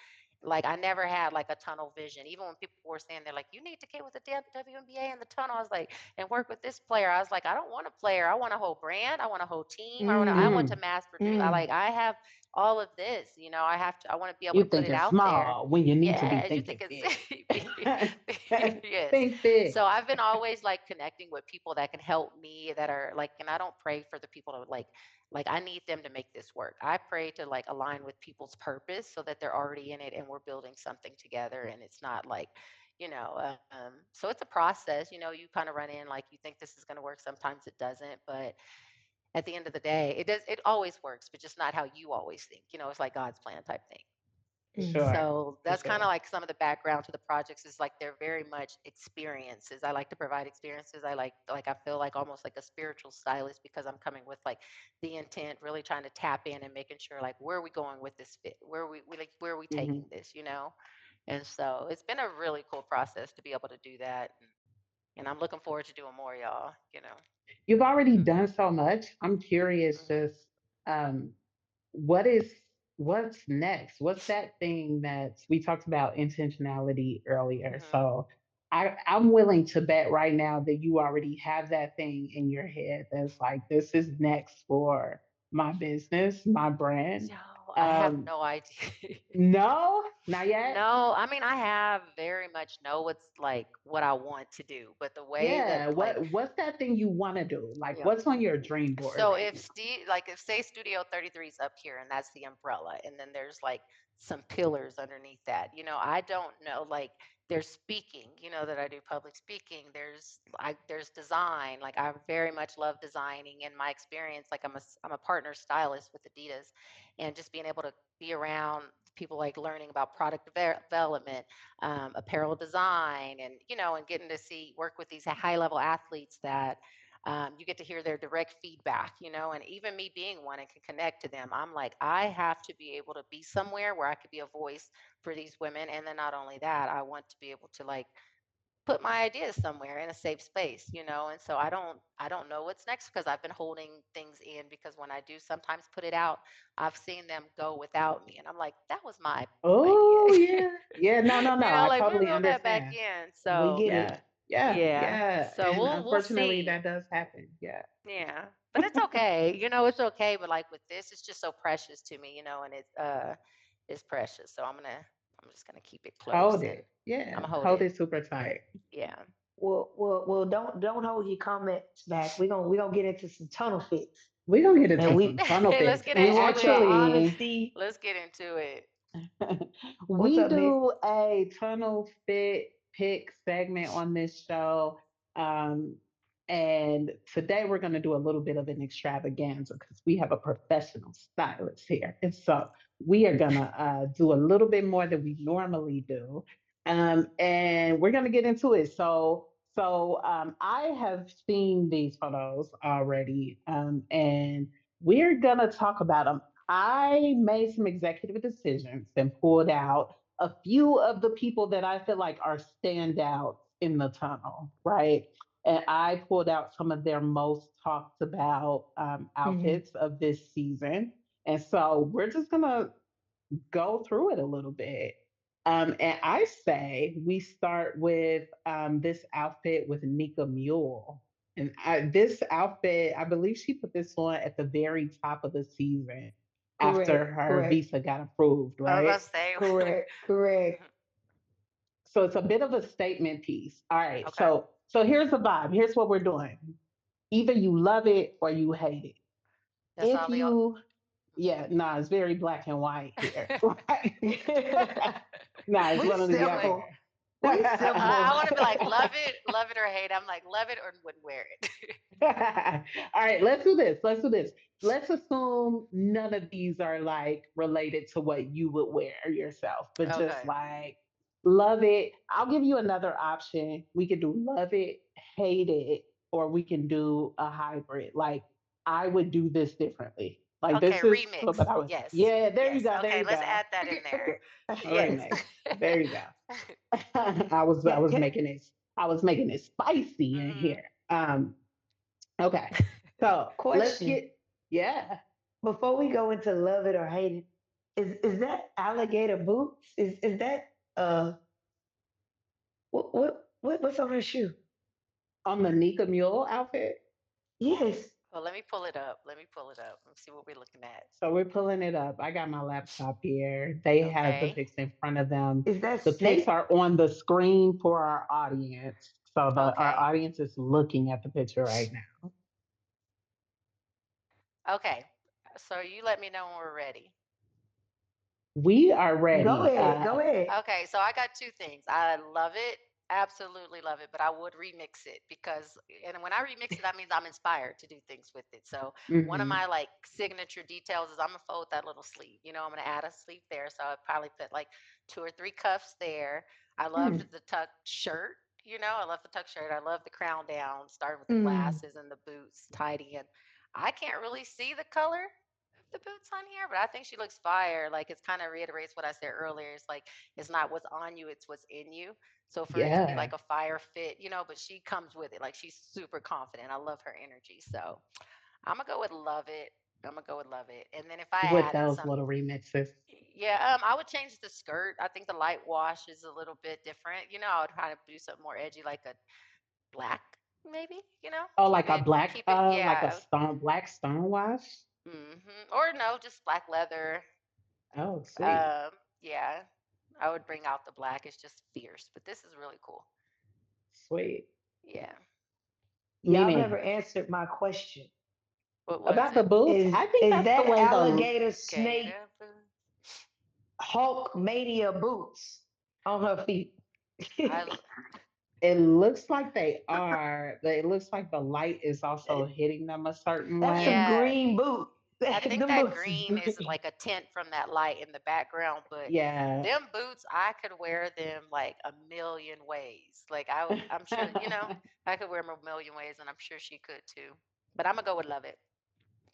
I never had like a tunnel vision. Even when people were saying they're like, you need to get with the WNBA in the tunnel. I was like, and work with this player. I was like, I don't want a player. I want a whole brand. I want a whole team. I want to Mm. mass produce. Mm. I have all of this. I want to be able You to put it thinking out there. small when you need to be Yes, you thinking think it's big. yes. Think big. So I've been always like connecting with people that can help me that are like, and I don't pray for the people to like I need them to make this work. I pray to like align with people's purpose so that they're already in it and we're building something together and it's not like, so it's a process, you kind of run in like you think this is going to work. Sometimes it doesn't, but at the end of the day, it always works, but just not how you always think. It's like God's plan type thing. For Mm. sure. So For that's kind of sure. like some of the background to the projects is like they're very much experiences. I like to provide experiences. I feel like almost like a spiritual stylist because I'm coming with like the intent, really trying to tap in and making sure like where are we going with this fit? Where are we Hmm. taking this? And so it's been a really cool process to be able to do that. And I'm looking forward to doing more, y'all. You've already done Hmm. so much. I'm curious, Hmm. just um, what is what's next? What's that thing that we talked about intentionality earlier? Hmm. So I'm willing to bet right now that you already have that thing in your head that's like, this is next for my business, my brand. No, I have Um, no idea. no, not yet. No, I mean, I have very much know what's like what I want to do, but the way that Yeah, like, what's that thing you want to do? Like, yeah. what's on your dream board So right if Steve, like if say Studio 33 is up here and that's the umbrella, and then there's like some pillars underneath that, I don't know, like there's speaking, that I do public speaking. There's design. Like I very much love designing. In my experience, like I'm a partner stylist with Adidas, and just being able to be around people, like learning about product development, apparel design, and and getting to see work with these high level athletes that you get to hear their direct feedback, and even me being one and can connect to them. I'm like, I have to be able to be somewhere where I could be a voice for these women. And then not only that, I want to be able to like put my ideas somewhere in a safe space, and so I don't know what's next because I've been holding things in, because when I do sometimes put it out, I've seen them go without me, and I'm like, that was my idea. Oh yeah. Yeah, no, no, no. I Like we totally reel that back understand. in. We So get it. Yeah. Yeah. yeah. Yeah. So And we'll unfortunately see. that does happen. Yeah. Yeah. But it's okay. It's okay. But like with this, it's just so precious to me, and it's precious. So I'm just gonna keep it close, Hold and it. Yeah. I'm gonna hold Hold it. it super tight. Yeah. Well. Don't hold your comments back. We gonna get into some tunnel fits, We're gonna get and into we some tunnel Let's fits. get we And into want your it. actually, honesty. Let's get into it. What's we up, Nick? do a tunnel fit pick segment on this show. Um, and today we're going to do a little bit of an extravaganza because we have a professional stylist here. And so we are going to do a little bit more than we normally do. And we're going to get into it. So I have seen these photos already, and we're going to talk about them. I made some executive decisions and pulled out a few of the people that I feel like are standouts in the tunnel, right? And I pulled out some of their most talked about Hmm. outfits of this season. And so we're just going to go through it a little bit. And I say we start with this outfit with Nika Mule. This outfit, I believe she put this on at the very top of the season after Correct. her Correct. visa got approved, I was right? about to say. Correct. Correct. So it's a bit of a statement piece. All right. Okay. So here's the vibe. Here's what we're doing. Either you love it or you hate it. That's If all we all. you, yeah, nah, it's very black and white here. Right? Nah, it's We one or the I'm like, simple. other. We I simple. want to be like, love it or hate. I'm like, love it or wouldn't wear it. All right, let's do this. Let's do this. Let's assume none of these are like related to what you would wear yourself, but just Okay. like love it. I'll give you another option. We could do love it, hate it, or we can do a hybrid. Like I would do this differently. Like Okay. this is Remix. what I would. Yes. Yeah, there you Yes. go. There Okay. you Let's go. add that in there. A Yes. remix. There you go. I was making it. I was making it spicy in Hmm. here. Okay. So let's Question. get, yeah. Before we go into love it or hate it, is that alligator boots? Is that what's on her shoe? On the Nika Mule outfit. Yes. Well, let me pull it up. Let me pull it up. Let's see what we're looking at. So we're pulling it up. I got my laptop here. They have the Okay. pics in front of them. Is that The pics sick? are on the screen for our audience. So our Okay. audience is looking at the picture right now. Okay. So you let me know when we're ready. We are Go ready. ahead. Go ahead. Okay, so I got two things. I love it, absolutely love it, but I would remix it because, and when I remix it, that means I'm inspired to do things with it. So one of Hmm. my like signature details is I'm gonna fold that little sleeve. I'm gonna add a sleeve there, so I'd probably put like two or three cuffs there. I loved Mm, the tuck shirt. I love the tuck shirt. I love the crown down, starting with the mm, glasses and the boots, tidy. And I can't really see the color the boots on here, but I think she looks fire. Like it's kind of reiterates what I said earlier. It's like it's not what's on you, it's what's in you. So for it to be Yeah. like a fire fit, but she comes with it. Like she's super confident. I love her energy. So I'm gonna go with love it. I'm gonna go with love it. And then if I With added those some, little remixes. yeah, I would change the skirt. I think the light wash is a little bit different. I would try to do something more edgy, like a black, maybe. Oh, Keep like a it, black, keep it. like a Yeah. stone, black stonewash. Or no, just black leather. Oh, sweet. Um, yeah, I would bring out the black. It's just fierce, but this is really cool. Sweet. Yeah. Y'all Meaning never answered my question. What is about the it? boots, Is I think is that's the that way the alligator snake Gator boots. Hulk mania boots on her feet? I l- It looks like they are, but it looks like the light is also hitting them a certain That's a way. yeah, green boot. I think Them that boots is green is green. like a tint from that light in the background, but Yeah. them boots, I could wear them like a million ways. Like I'm sure, I could wear them a million ways, and I'm sure she could too. But I'm gonna go with love it.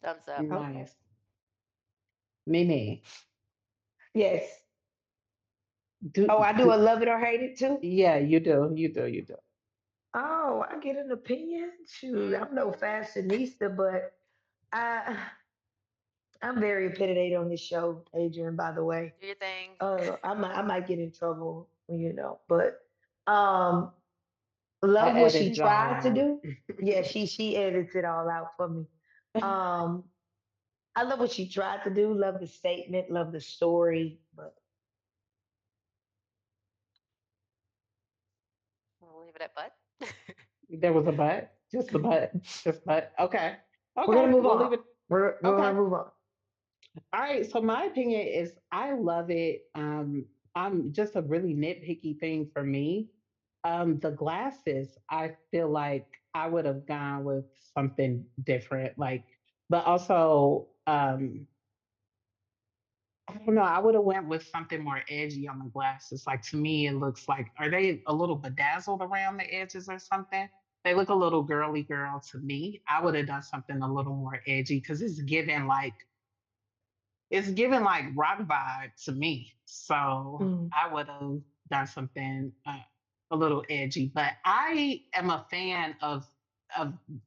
Thumbs up. Okay. Nice. Mimi, Yes. do, Oh, I do a do love it or hate it too. yeah, you do. You do. You do. Oh, I get an opinion. Shoot, I'm no Hmm. fashionista, but I I'm very opinionated on this show, Adrian. By the way, Do your thing. I might get in trouble, but um, I love what she edited all tried to out. do. Yeah, she edits it all out for me. Um, I love what she tried to do. Love the statement. Love the story. But We'll leave it at butt. There was a but. Just the but. Just but. Okay. we're gonna Okay. move We'll on. leave it. We're Okay. gonna move on. All right. So my opinion is I love it. I'm just a really nitpicky thing for me. The glasses, I feel like I would have gone with something different. Like, but also, I don't know. I would have went with something more edgy on the glasses. Like to me, it looks like are they a little bedazzled around the edges or something? They look a little girly girl to me. I would have done something a little more edgy because it's given like rock vibe to me. So Mm, I would have done something a little edgy. But I am a fan of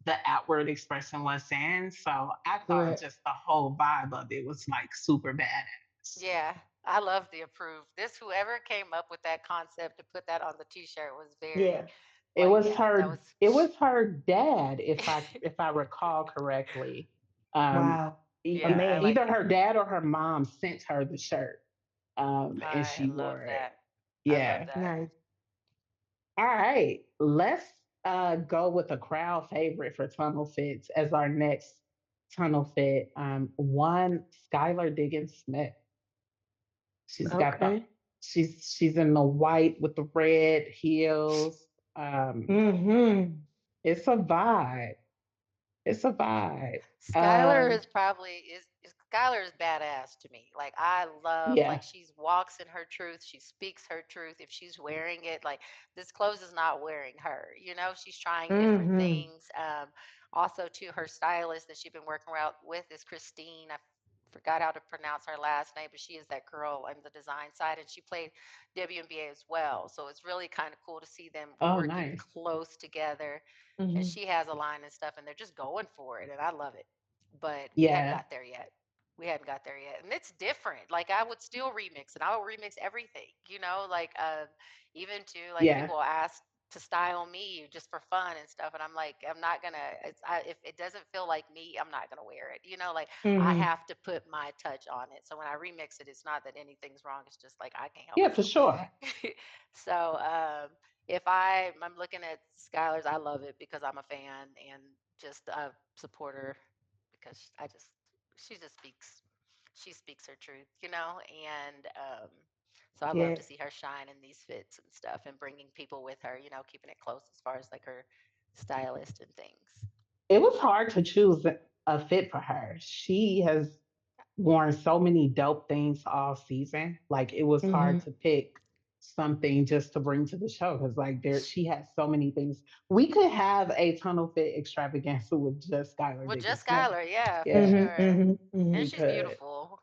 the outward expressing what's in. So I thought correct. just the whole vibe of it was like super badass. Yeah, I love the approved. This whoever came up with that concept to put that on the t-shirt was very Yeah. It like, was yeah, that her. was It was her dad, if I recall correctly. Um, Wow. A yeah, I man. like either it. her dad or her mom sent her the shirt, and I she love wore it. that. I love Yeah. that. Nice. All right. Let's go with a crowd favorite for tunnel fits as our next tunnel fit. One Skylar Diggins Smith. She's got the. Okay. She's in the white with the red heels. Um, Mm-hmm. it's a vibe. It's a vibe. Skylar Um, is probably Skylar is badass to me. Like I love like yeah. she walks in her truth, she speaks her truth. If she's wearing it, like this clothes is not wearing her. She's trying different Mm-hmm. things. Also to her stylist that she's been working out with is Christine. I forgot how to pronounce her last name, but she is that girl on the design side and she played WNBA as well. So it's really kind of cool to see them Oh, working nice. close together, and Mm-hmm. she has a line and stuff and they're just going for it and I love it, but we hadn't Yeah. got there yet. We hadn't got there yet, and it's different. Like I would still remix, and I would remix everything. Like even to like Yeah. people ask to style me just for fun and stuff, and I'm like, I'm not gonna. If it doesn't feel like me, I'm not gonna wear it. Like I Mm-hmm. have to put my touch on it. So when I remix it, it's not that anything's wrong. It's just like I can't help Yeah, for myself. sure. So if I'm looking at Skylar's, I love it because I'm a fan and just a supporter because she just she speaks her truth, and so I love to Yes. see her shine in these fits and stuff and bringing people with her, keeping it close as far as like her stylist and things. It was hard to choose a fit for her. She has worn so many dope things all season. Like it was hard Mm-hmm. to pick something just to bring to the show because like she has so many things. We could have a tunnel fit extravaganza with just Skylar With just Diggins Smith. Skylar, yeah, for Yeah, Mm-hmm. sure. Mm-hmm. Mm-hmm. And we she's could. beautiful.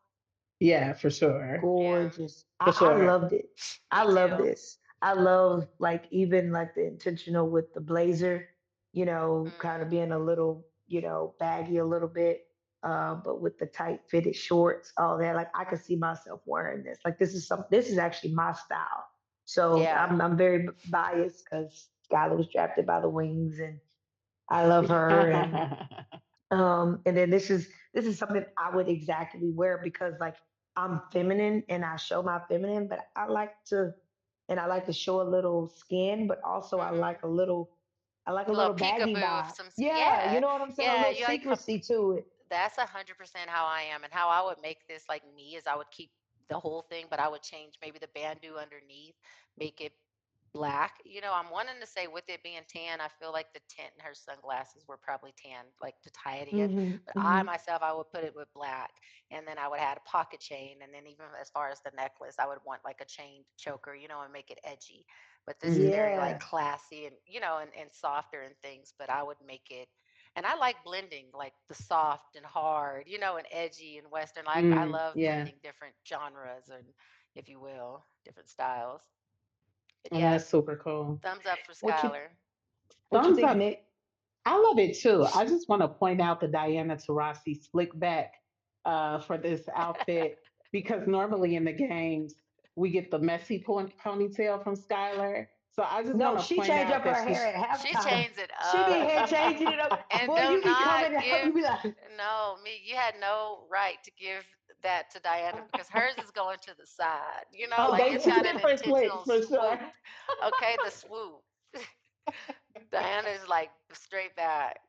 Yeah, for sure. Yeah, Gorgeous. For I sure. loved it. I me love too. this. I love like even like the intentional with the blazer, kind of Mm. being a little, baggy a little bit, but with the tight fitted shorts, all that. Like I could see myself wearing this. Like this is actually my style. So Yeah. I'm very biased because Skylar was drafted by the Wings and I love her and then this is something I would exactly wear because like I'm feminine and I show my feminine, but I like to show a little skin, but also Mhm. I like a A little little baggy peekaboo of vibe. some, Yeah, you yeah, know what I'm saying? A yeah. little You like secrecy to it. that's 100% how I am, and how I would make this like me is I would keep the whole thing, but I would change maybe the bandeau underneath, make it black. I'm wanting to say with it being tan, I feel like the tint in her sunglasses were probably tan, like to tie it in. Mm-hmm. But I Mm-hmm. myself, I would put it with black, and then I would add a pocket chain, and then even as far as the necklace, I would want like a chain choker, and make it edgy. But this is Mhm. very like Yeah. classy and and softer and things. But I would make it, and I like blending like the soft and hard, and edgy and western. Like I love Yeah. blending different genres and, if you will, different styles. But And yeah, that's super cool. thumbs up for What you Skylar. what you Thumbs think, up. Nick? I love it too. I just want to point out the Diana Taurasi slick back for this outfit because normally in the games we get the messy ponytail from Skylar. So I just want No, to she point changed out up that her she's hair at She halftime. changed it She be up. here changing it up. And Boy, do you be not coming out, give, you be like, no, me, you had no right to give that to Diana because hers is going to the side. oh, Like they it's two got an different slicks intentional for sure. swoop. Okay, the swoop. Diana is like straight back.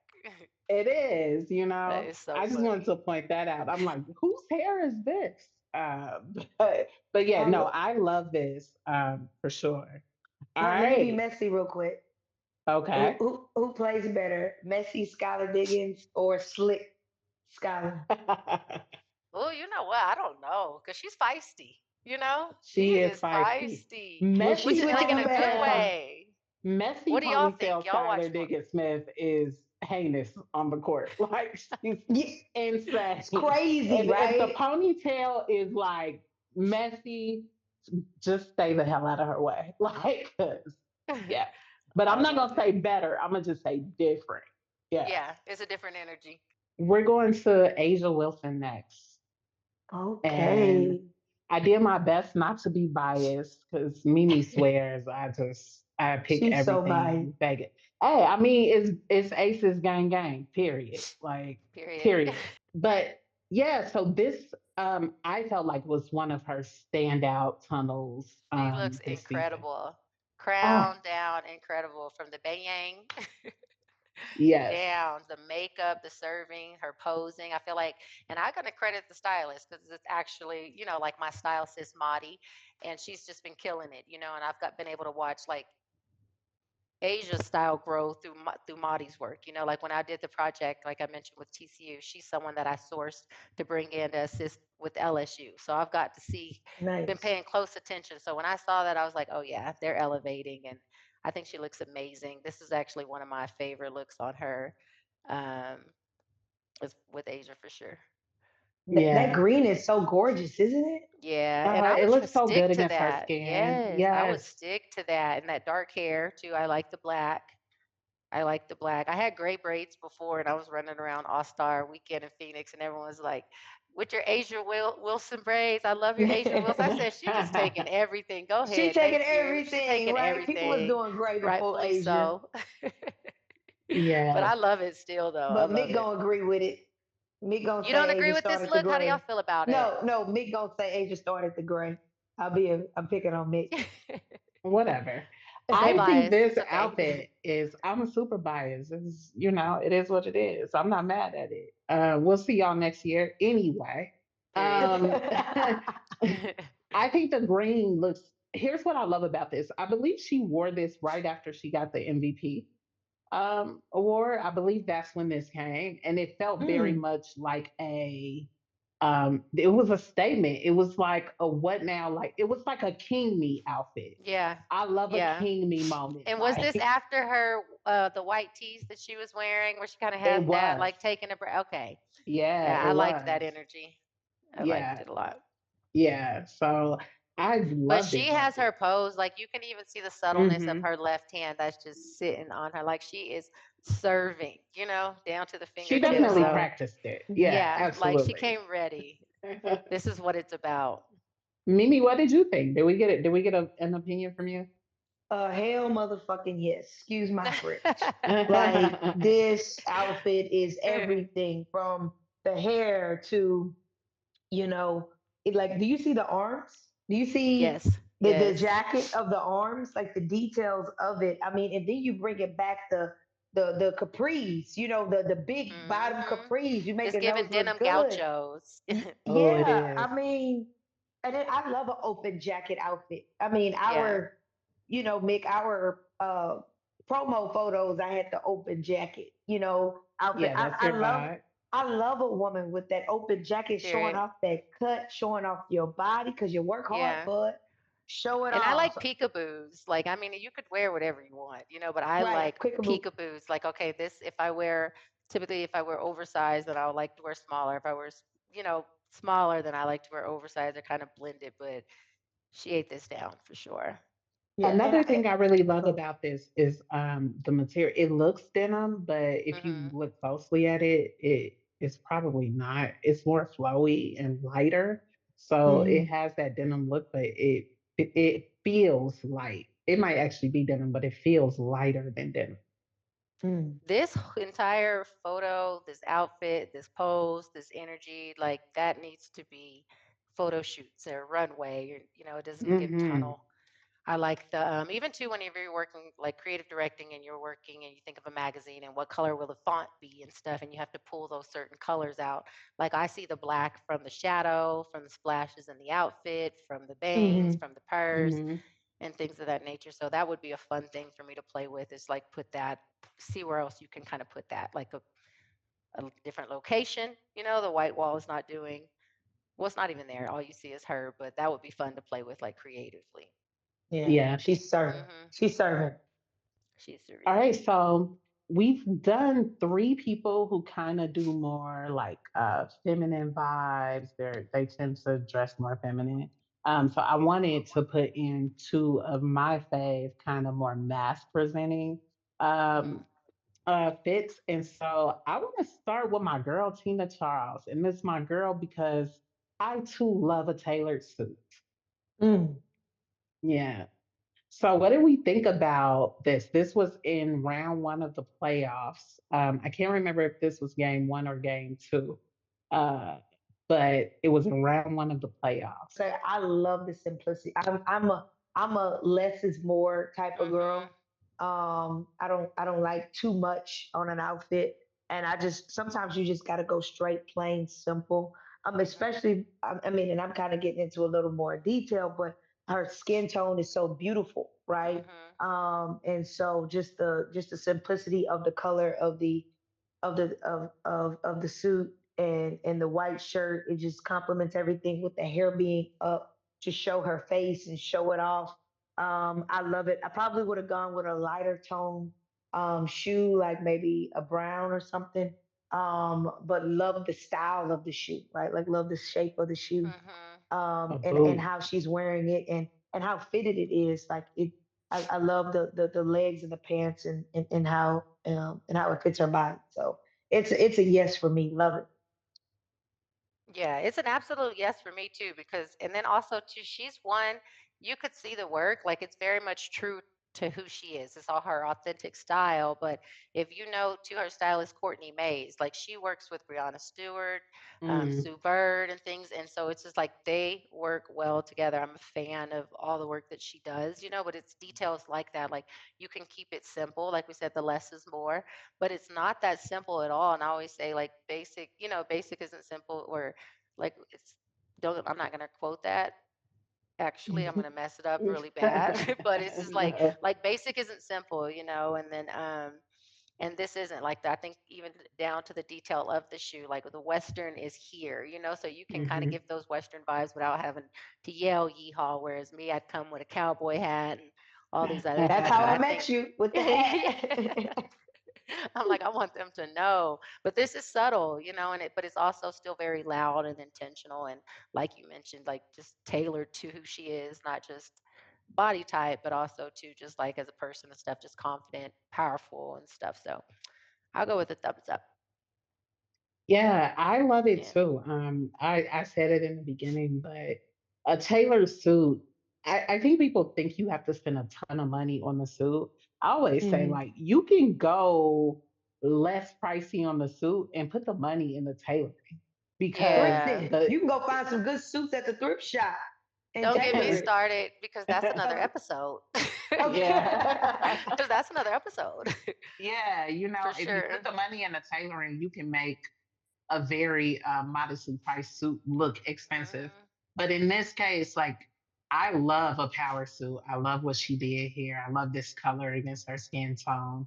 It is, That is so I just wanted funny. to point that out. I'm like, whose hair is this? Uh, but, but yeah, no, hello. I love this for sure. All Let me be right. messy real quick. Who Okay. who who plays better, Messy Skylar Diggins or Slick Skylar? Oh, you know what? I don't know because she's feisty. She She is is feisty. feisty, When she which Messy is switches like in up a at good ponytail. halftime. way. Messy What do y'all think? ponytail Y'all watch Skylar more. Diggins Smith is heinous on the court. Like she's Yeah, it's insane. crazy, If the right? ponytail is like messy, just stay the hell out of her way. Like, 'cause, yeah. But I I'm not love gonna it. say better. I'm gonna just say different. Yeah. Yeah, it's a different energy. We're going to Asia Wilson next. And Okay. I did my best not to be biased because Mimi swears I pick She's so everything biased. in Vegas. Hey, I mean it's Aces gang gang, period. Like Period. period. But yeah, so this I felt like was one of her standout tunnels She looks this season. incredible. Oh, Crown down, incredible from the bayang yes. down, the makeup, the serving, her posing. I feel like, and I'm gonna credit the stylist because it's actually, like my style sis Madi, and she's just been killing it, and I've been able to watch like Asia's style grow through Madi's work. Like when I did the project, like I mentioned with TCU, she's someone that I sourced to bring in to assist with LSU. So I've got to see, been Nice. paying close attention. So when I saw that, I was like, oh yeah, they're elevating, and I think she looks amazing. This is actually one of my favorite looks on her, um, with Asia for sure. That Yeah. green is so gorgeous, isn't it? Yeah, and I It would looks so stick good to against her that. skin. Yes, I would Yes. stick to that, and that dark hair too. I like the black. I like the black. I had gray braids before, and I was running around All Star Weekend in Phoenix, and everyone was like, "With your Wilson braids, I love your Asia Wilson." I said, "She just taking everything. Go She ahead, taking thank you. She everything, taking right? People was everything, doing great before rightfully Asia. so." But Yes. I love it still, though. I But love Mick it. gonna agree with it. Mick gonna You don't say agree Asia with this started to look? How do y'all gray. feel about it? No, Mick gonna say Asia started to gray. I'm picking on Mick. Whatever. Stay I think biased. this It's okay. outfit is, I'm a super biased. It is what it is. I'm not mad at it. We'll see y'all next year anyway. Period. I think the green looks, here's what I love about this. I believe she wore this right after she got the MVP award. I believe that's when this came. And it felt very Mm, much like it was a statement. It was like a what now? Like it was like a king me outfit. Yeah. I love a Yeah. king me moment. And was this Like after her the white tees that she was wearing, where she kind of it had that was. like taking a break? Okay, Yeah, yeah, I it liked that was. energy. I liked Yeah. it a lot. Yeah. So I But loved she it, loved has her it. pose, like you can even see the subtleness of Hmm. her left hand that's just sitting on her, like she is serving, down to the She fingertips. definitely So practiced it. mhm. Yeah, yeah, like she absolutely. came ready. This is what it's about. Mimi, what did you think? Did we get it? Did we get an opinion from you? Hell motherfucking yes. Excuse my French. Like this outfit is everything from the hair to, you know, like do you see the arms? Do you see Yes, the yes. jacket of the arms, like the details of it? I mean, and then you bring it back the capris, the big bottom Hmm. capris. You It's making giving those look denim good. gauchos. Oh, it Yeah, is. I mean, and then I love an open jacket outfit. I mean, Yeah. make our promo photos, I had the open jacket, outfit. Yeah, that's your vibe. I love a woman with that open jacket showing Period. off that cut, showing off your body because you work hard Yeah. for it. Show it And I off. like peekaboos. Like, I mean, you could wear whatever you want, but I Right, like peekaboo. peekaboos. Like, okay, this, if I wear, typically, if I wear oversized, then I would like to wear smaller. If I wear, smaller, then I like to wear oversized. They're kind of blended, but she ate this down for sure. Yeah, Another thing I really love go. about this is the material. It looks denim, but if you Hmm. look closely at it, it is probably not. It's more flowy and lighter. So it Mhm. has that denim look, but it feels light. It might actually be denim, but it feels lighter than denim. Mm. This entire photo, this outfit, this pose, this energy, like that needs to be photo shoots or runway. It doesn't get Hmm. tunnel. I like the even too whenever you're working like creative directing and you're working and you think of a magazine and what color will the font be and stuff and you have to pull those certain colors out. Like I see the black from the shadow, from the splashes in the outfit, from the bangs, Mhm. from the purse Hmm. and things of that nature. So that would be a fun thing for me to play with is like put that, see where else you can kind of put that, like a different location. The white wall is not doing, well, it's not even there. All you see is her, but that would be fun to play with like creatively. Yeah, Yeah. she's serving. Hmm. She's serving. She's All serving. right, so we've done three people who kind of do more like feminine vibes. They tend to dress more feminine. So I wanted to put in two of my fave, kind of more mass presenting Hmm. um, fits. And so I want to start with my girl Tina Charles, and this is my girl because I too love a tailored suit. Mm. Yeah. So, what do we think about this? This was in round one of the playoffs. I can't remember if this was game one or game two, uh, but it was in round one of the playoffs. So I love the simplicity. I'm a less is more type of Hmm. girl. I don't like too much on an outfit, and I just sometimes you just got to go straight, plain, simple. Hmm. Especially I mean, and I'm kind of getting into a little more detail, but her skin tone is so beautiful, right? Hmm. And so just the simplicity of the color of the suit and the white shirt. It just complements everything with the hair being up to show her face and show it off. I love it. I probably would have gone with a lighter tone shoe, like maybe a brown or something. But love the style of the shoe, right? Like love the shape of the shoe, Hmm. and A how she's wearing it and how fitted it is. Like it, I love the legs and the pants and how it fits her body. So it's a yes for me. Love it. Yeah, it's an absolute yes for me too, because, and then also too, she's one, you could see the work, like it's very much true to who she is. It's all her authentic style. But if you know to her stylist, Courtney Mays, like she works with Brianna Stewart, mm, Sue Bird, and things. And so it's just like they work well together. I'm a fan of all the work that she does, but it's details like that. Like you can keep it simple. Like we said, the less is more, but it's not that simple at all. And I always say, like, basic, basic isn't simple, or like it's don't I'm not gonna quote that. Actually, I'm gonna mess it up really bad. But it's just no. like basic isn't simple, and then and this isn't like that. I think even down to the detail of the shoe, like the Western is here, so you can kind of Mhm. give those Western vibes without having to yell yeehaw. Whereas me, I'd come with a cowboy hat and all these other That's things. how But I I think met you with the yeah. hat. I'm like, I want them to know. But this is subtle, but it's also still very loud and intentional. And like you mentioned, like just tailored to who she is, not just body type, but also to just like as a person and stuff, just confident, powerful and stuff. So I'll go with a thumbs up. Yeah, I love it Yeah. too. I said it in the beginning, but a tailored suit, I think people think you have to spend a ton of money on the suit. I always say, Mhm. like, you can go less pricey on the suit and put the money in the tailoring because Yeah. Thrifting. the You can go find some good suits at the thrift shop and Don't get me tailor it. started because that's another episode. yeah. Because that's another episode. Yeah, For if you put sure. the money in the tailoring, you can make a very modestly priced suit look expensive. Hmm. But in this case, like I love a power suit. I love what she did here. I love this color against her skin tone.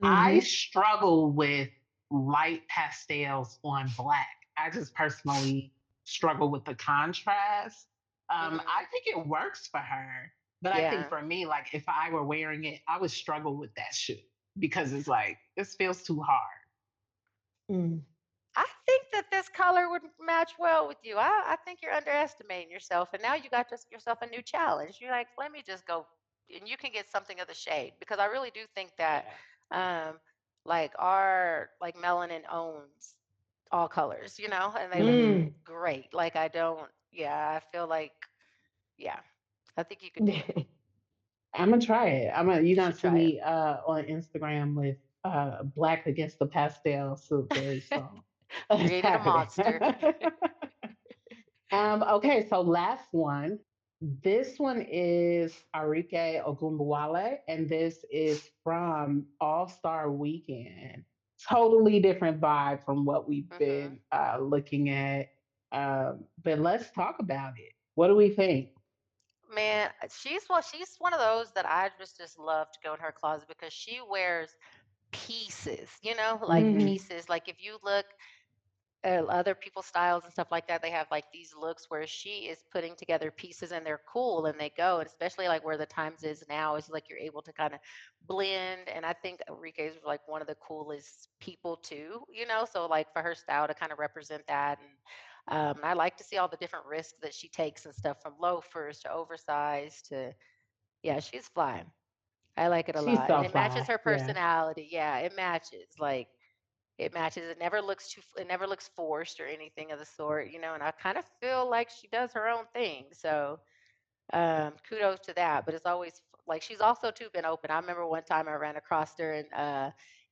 I Mm-hmm. struggle with light pastels on black. I just personally struggle with the contrast. Hmm. I think it works for her, but I think Yeah. for me, like if I were wearing it, I would struggle with that shoe because it's like this feels too hard. Mm. I think that this color would match well with you. I think you're underestimating yourself, and now you got just yourself a new challenge. You're like, let me just go, and you can get something of the shade because I really do think that, Yeah. um, like our like melanin owns all colors, and they look Hmm. Mm. great. Like I don't, yeah, I feel like, yeah, I think you could do it. I'm gonna try it. You're You gonna should see try it. me on Instagram with black against the pastel suit very soon. It's Created a happening. monster. Okay, so last one. This one is Arike Ogunbowale, and this is from All Star Weekend. Totally different vibe from what we've Hmm. been looking at. But let's talk about it. What do we think? Man, she's one of those that I just love to go in her closet because she wears pieces, like Hmm. Mm-hmm. pieces. Like if you look other people's styles and stuff like that, they have like these looks where she is putting together pieces and they're cool and they go. And especially like where the times is now is like you're able to kind of blend. And I think Enrique is like one of the coolest people too, So like for her style to kind of represent that, and I like to see all the different risks that she takes and stuff from loafers to oversized to yeah, she's fly. I like it a She's lot, and so it matches fly. her Yeah. personality. Yeah, it matches. Like it matches. It never looks too. It never looks forced or anything of the sort. And I kind of feel like she does her own thing. So kudos to that. But it's always like she's also too been open. I remember one time I ran across her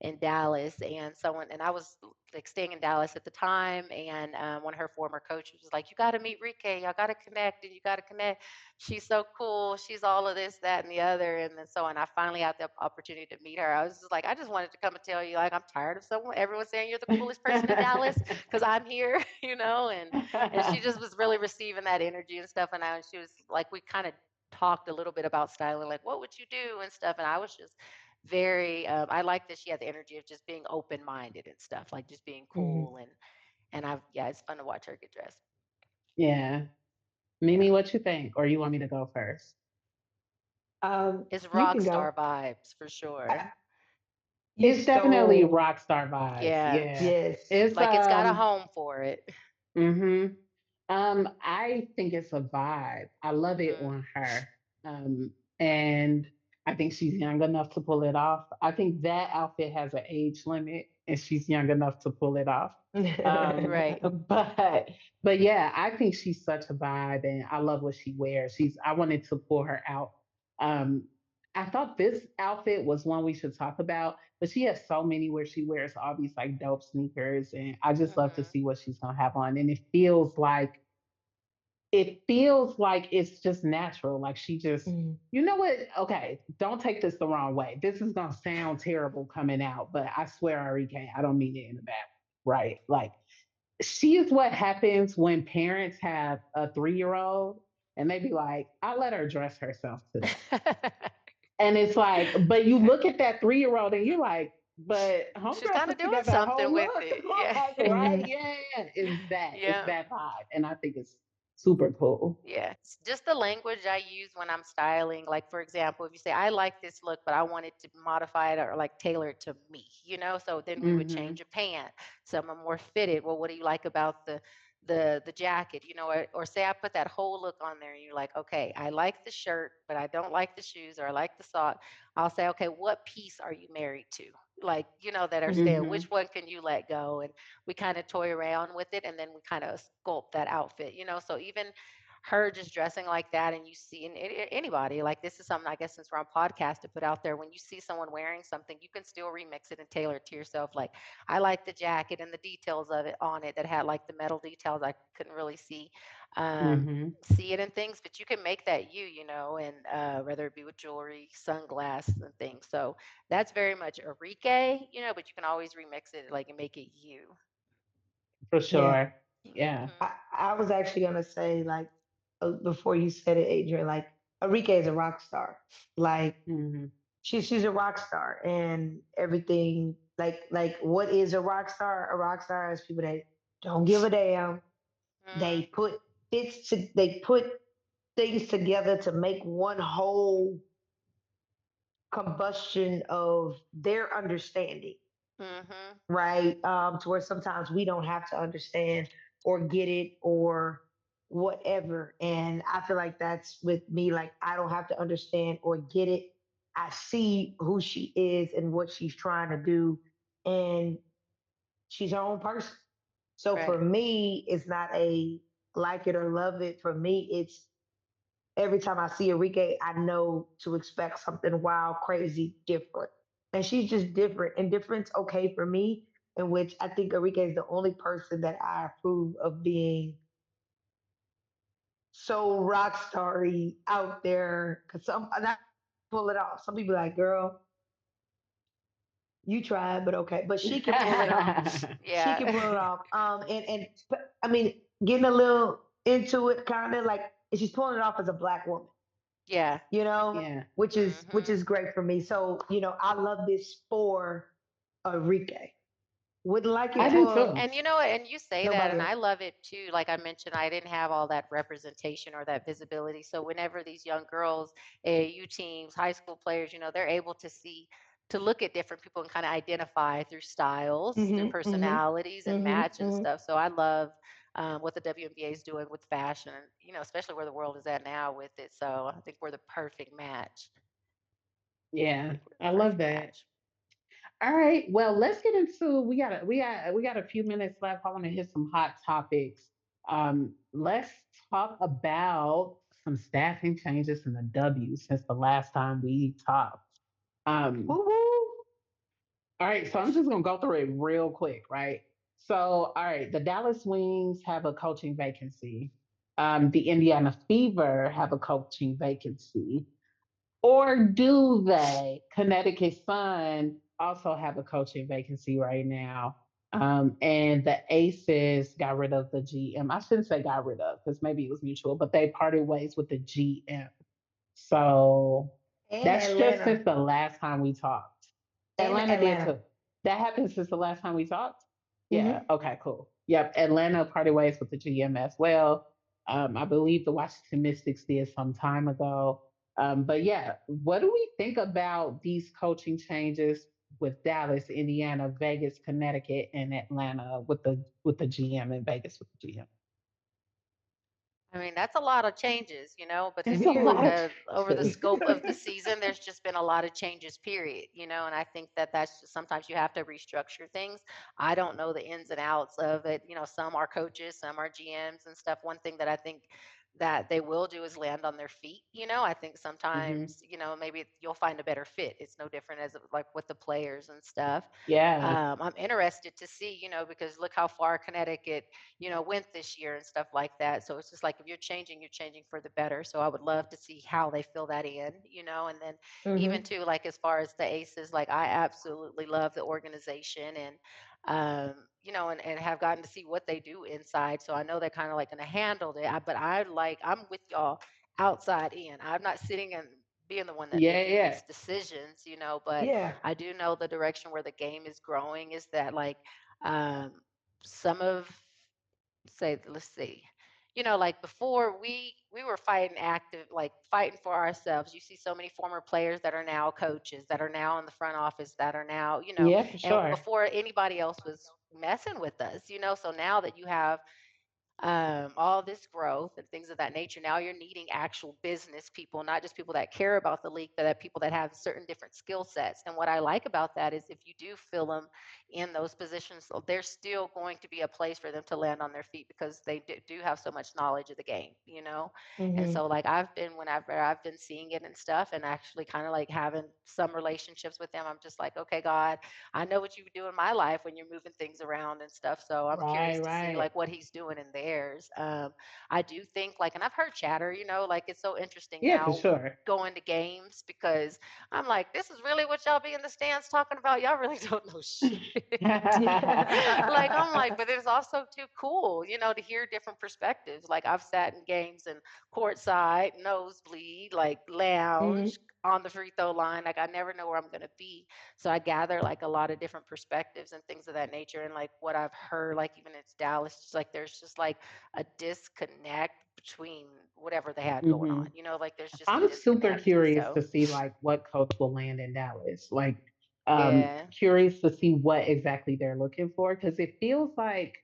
in Dallas, and I was like staying in Dallas at the time, and one of her former coaches was like, "You got to meet Rike. Y'all got to connect, and you got to connect. She's so cool. She's all of this, that, and the other." And then so, and I finally had the opportunity to meet her. I was just like, I just wanted to come and tell you, like, I'm tired of everyone saying you're the coolest person in Dallas because I'm here, and she just was really receiving that energy and stuff. And she was like, we kind of talked a little bit about styling, like, what would you do and stuff. And I was just very, I like that she had the energy of just being open minded and stuff, like just being Mm-hmm. cool. And yeah, it's fun to watch her get dressed. Yeah. Yeah. Mimi, what you think? Or you want me to go first? It's You rock can star go. vibes for Uh, sure. You It's definitely stole. rock star vibes. Yeah. Yeah. Yes. It's Like it's got a home for it. hmm I think it's a vibe. I love it Hmm. on her. And I think she's young enough to pull it off. I think that outfit has an age limit and she's young enough to pull it off. Um, Right. but but yeah, I think she's such a vibe and I love what she wears. I wanted to pull her out. Um, I thought this outfit was one we should talk about, but she has so many where she wears all these like dope sneakers, and I just love to Hmm. see what she's gonna have on. And it feels like it's just natural. Like she just, Mm. you know what? Okay, don't take this the wrong way. This is gonna sound terrible coming out, but I swear, Arike, I don't mean it in a bad way, right? Like she is what happens when parents have a 3 year old and they be like, I let her dress herself today. And it's like, but you look at that 3 year old and you're like, but She's homegirl kind of put doing together a something whole with look. it. Yeah. Right? Mhm. Yeah. It's Yeah. that vibe. And I think it's super cool. Yeah, it's just the language I use when I'm styling. Like, for example, if you say, I like this look, but I want it to modify it or like tailor it to me. So then we would Hmm. change a pant, some are more fitted. Well, what do you like about the jacket? Or say I put that whole look on there and you're like, okay, I like the shirt, but I don't like the shoes or I like the sock. I'll say, okay, what piece are you married to? Like, that are staying, Hmm. which one can you let go? And we kind of toy around with it and then we kind of sculpt that outfit. So even her just dressing like that and you see and anybody like this is something I guess since we're on podcast to put out there when you see someone wearing something you can still remix it and tailor it to yourself like I like the jacket and the details of it on it that had like the metal details I couldn't really um, Hmm. see it and things but you can make that and whether it be with jewelry sunglasses and things so that's very much Enrique but you can always remix it like and make it you. For Yeah. sure. Yeah. Hmm. I was actually gonna say like before you said it, Adrian. Like Enrique is a rock star. Like Mhm. she's a rock star and everything. Like what is a rock star? A rock star is people that don't give a damn. Mhm. They put they put things together to make one whole combustion of their understanding, Mhm. right? To where sometimes we don't have to understand or get it or whatever. And I feel like that's with me. Like I don't have to understand or get it. I see who she is and what she's trying to do, and she's her own person. So for Right. me, it's not a like it or love it. For me, it's every time I see Enrique, I know to expect something wild, crazy, different. And she's just different. And different's okay for me, in which I think Enrique is the only person that I approve of being so rock starry out there. Cause some not pull it off. Some people like, girl, you tried, but okay. But she can pull it off. She can Yeah. pull it off. And I mean, getting a little into it, kind of like she's pulling it off as a black woman, Yeah. you know, Yeah. which is Mhm. great for me. So, I love this for Enrique. Wouldn't like it I do Yeah. for too. And you know what? And you say that, nobody and else. I love it too. Like I mentioned, I didn't have all that representation or that visibility. So whenever these young girls, AAU teams, high school players, they're able to see, to look at different people and kind of identify through styles, through Mm-hmm. Mm-hmm. personalities, and match and Mm-hmm. stuff. So I love what the WNBA is doing with fashion, especially where the world is at now with it. So I think we're the perfect match. I Yeah. think we're I the love perfect that. match. All right. Well, let's get into we got a few minutes left. I want to hit some hot topics. Let's talk about some staffing changes in the W since the last time we talked. Um, Woo-hoo. all right, so I'm just gonna go through it real quick, right? So, all right, the Dallas Wings have a coaching vacancy. The Indiana Fever have a coaching vacancy. Or do they? Connecticut Sun also have a coaching vacancy right now. And the Aces got rid of the GM. I shouldn't say got rid of because maybe it was mutual, but they parted ways with the GM. So And that's just Atlanta. since the last time we talked. And Atlanta did Atlanta. too. That happened since the last time we talked. Yeah. Mm-hmm. Okay. Cool. Yep. Atlanta parted ways with the GM as well. I believe the Washington Mystics did some time ago. But yeah, what do we think about these coaching changes with Dallas, Indiana, Vegas, Connecticut, and Atlanta with the GM in Vegas with the GM? I mean, that's a lot of changes, but It's if a you look lot of Period. at over the changes. scope of the season, there's just been a lot of changes, period, and I think that that's just sometimes you have to restructure things. I don't know the ins and outs of it. Some are coaches, some are GMs and stuff. One thing that I think that they will do is land on their feet. I think Hmm. sometimes, maybe you'll find a better fit. It's no different as like with the players and stuff. Yeah. I'm interested to see, because look how far Connecticut went this year and stuff like that. So it's just like if you're changing for the better. So I would love to see how they fill that in, and then even Mm-hmm. too, like as far as the Aces, like I absolutely love the organization and and have gotten to see what they do inside. So I know they're kind of like gonna handle it. But I'm with y'all outside in. I'm not sitting and being the one that Yeah. making Yeah. these decisions, but Yeah. I do know the direction where the game is growing is that like um some of say let's see like before we were fighting active like fighting for ourselves. You see so many former players that are now coaches that are now in the front office that are now Yeah, for and sure. before anybody else was messing with us, so now that you have all this growth and things of that nature. Now you're needing actual business people, not just people that care about the league, but that people that have certain different skill sets. And what I like about that is if you do fill them in those positions, so there's still going to be a place for them to land on their feet because they do have so much knowledge of the game. And Mm-hmm. so like whenever I've been seeing it and stuff and actually kind of like having some relationships with them, I'm just like, okay, God, I know what you do in my life when you're moving things around and stuff. So I'm Right, curious to see right. like what he's doing in airs. I do think like, and I've heard chatter, like it's so interesting Yeah, for now sure. going to games because I'm like, this is really what y'all be in the stands talking about. Y'all really don't know shit. Like I'm like, but it's also too cool, to hear different perspectives. Like I've sat in games and courtside, nosebleed, like Mhm. lounge on the free throw line. Like I never know where I'm gonna be. So I gather like a lot of different perspectives and things of that nature. And like what I've heard, like even it's Dallas, just like there's just like a disconnect between whatever they had going on. Hmm. Like there's just a I'm super disconnect. curious So to see like what coach will land in Dallas. Like, yeah, curious to see what exactly they're looking for because it feels like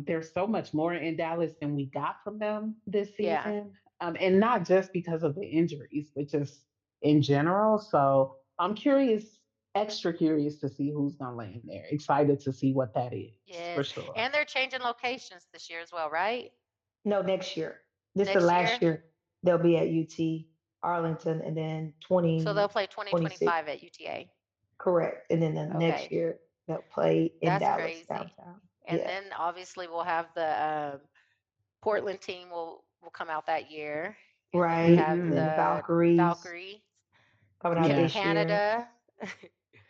there's so much more in Dallas than we got from them this yeah. season, and not just because of the injuries, but just in general. So I'm curious, extra curious to see who's gonna land there. Excited to see what that is for Yes. sure. And they're changing locations this year as well, right? No, next year. This the Next last year. year they'll be at UT Arlington, and then So they'll play 2026. 2025 at UTA. Correct. And then the next Okay. year they'll play in That's Dallas crazy. downtown. And Yeah. then obviously we'll have the Portland team will come out that year. And then we Right. have And then Hmm. the the Valkyries Valkyrie, coming out Team Yeah, this year. Canada.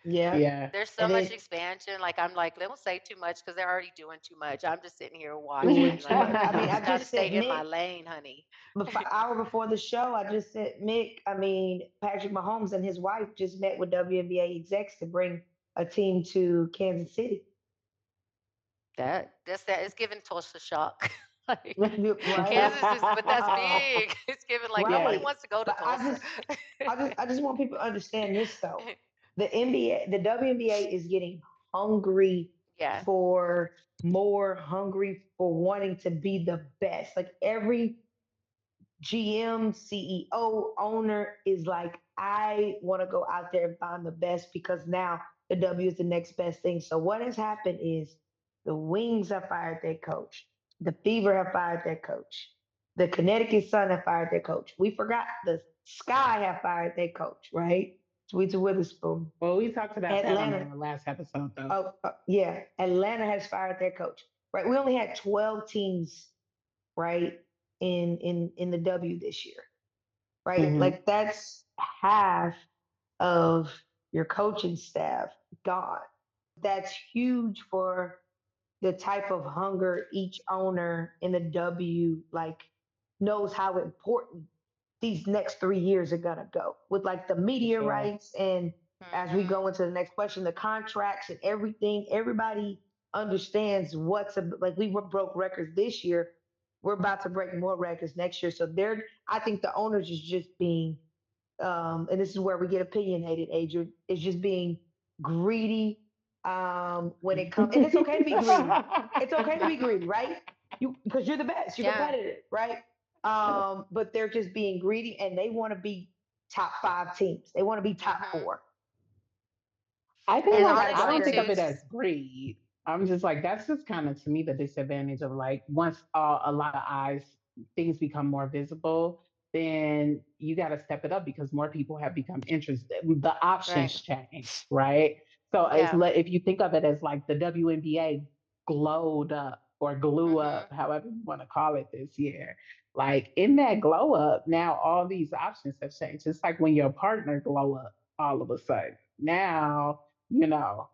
Yep. yeah. There's so And much then expansion. Like I'm like, they don't say too much because they're already doing too much. I'm just sitting here doing watching. too Like much. I mean, I'm I just trying to just sent stay in my Mick lane, honey. before hour before the show. I just sent Mick. I mean, Patrick Mahomes and his wife just met with WNBA execs to bring a team to Kansas City. That is giving Tulsa shock. Like Right. Kansas is, but that's Um, big. It's giving like nobody Yeah. right. wants to go to But I Tulsa. just I just want people to understand this though. The NBA, the WNBA is getting hungry Yeah. for more, hungry for wanting to be the best. Like every GM, CEO, owner is like, I want to go out there and find the best because now the W is the next best thing. So what has happened is the Wings have fired their coach. The Fever have fired their coach. The Connecticut Sun have fired their coach. We forgot the Sky have fired their coach, right? Tweets Witherspoon. Well, we talked about that on Atlanta, our last episode, though. yeah, Atlanta has fired their coach, right? We only had 12 teams, right, in the W this year, right? Hmm. Like that's half of your coaching staff gone. That's huge for the type of hunger each owner in the W like knows how important these next 3 years are gonna go with like the For media sure. rights and as we Hmm. go into the next question, the contracts and everything, everybody understands like we were broke records this year. We're about to break more records next year. So I think the owners is just being and this is where we get opinionated, Adrian, is just being greedy when it comes, and it's okay to be greedy. It's okay to be greedy, right? You because you're the best, you're Yeah. competitive, right? But they're just being greedy, and they want to be top five teams. They want to be top Hmm. four, I and think And they like got to I go out honestly, don't there think and of too, it execute. as greed. I'm just like that's just kind of to me the disadvantage of like once a lot of eyes things become more visible, then you got to step it up because more people have become interested. The right? options change, right? So Yeah. if you think of it as like the WNBA glowed up or glue Hmm. up, however you want to call it this year. Like in that glow up, now all these options have changed. It's like when your partner glow up all of a sudden. Now, you know,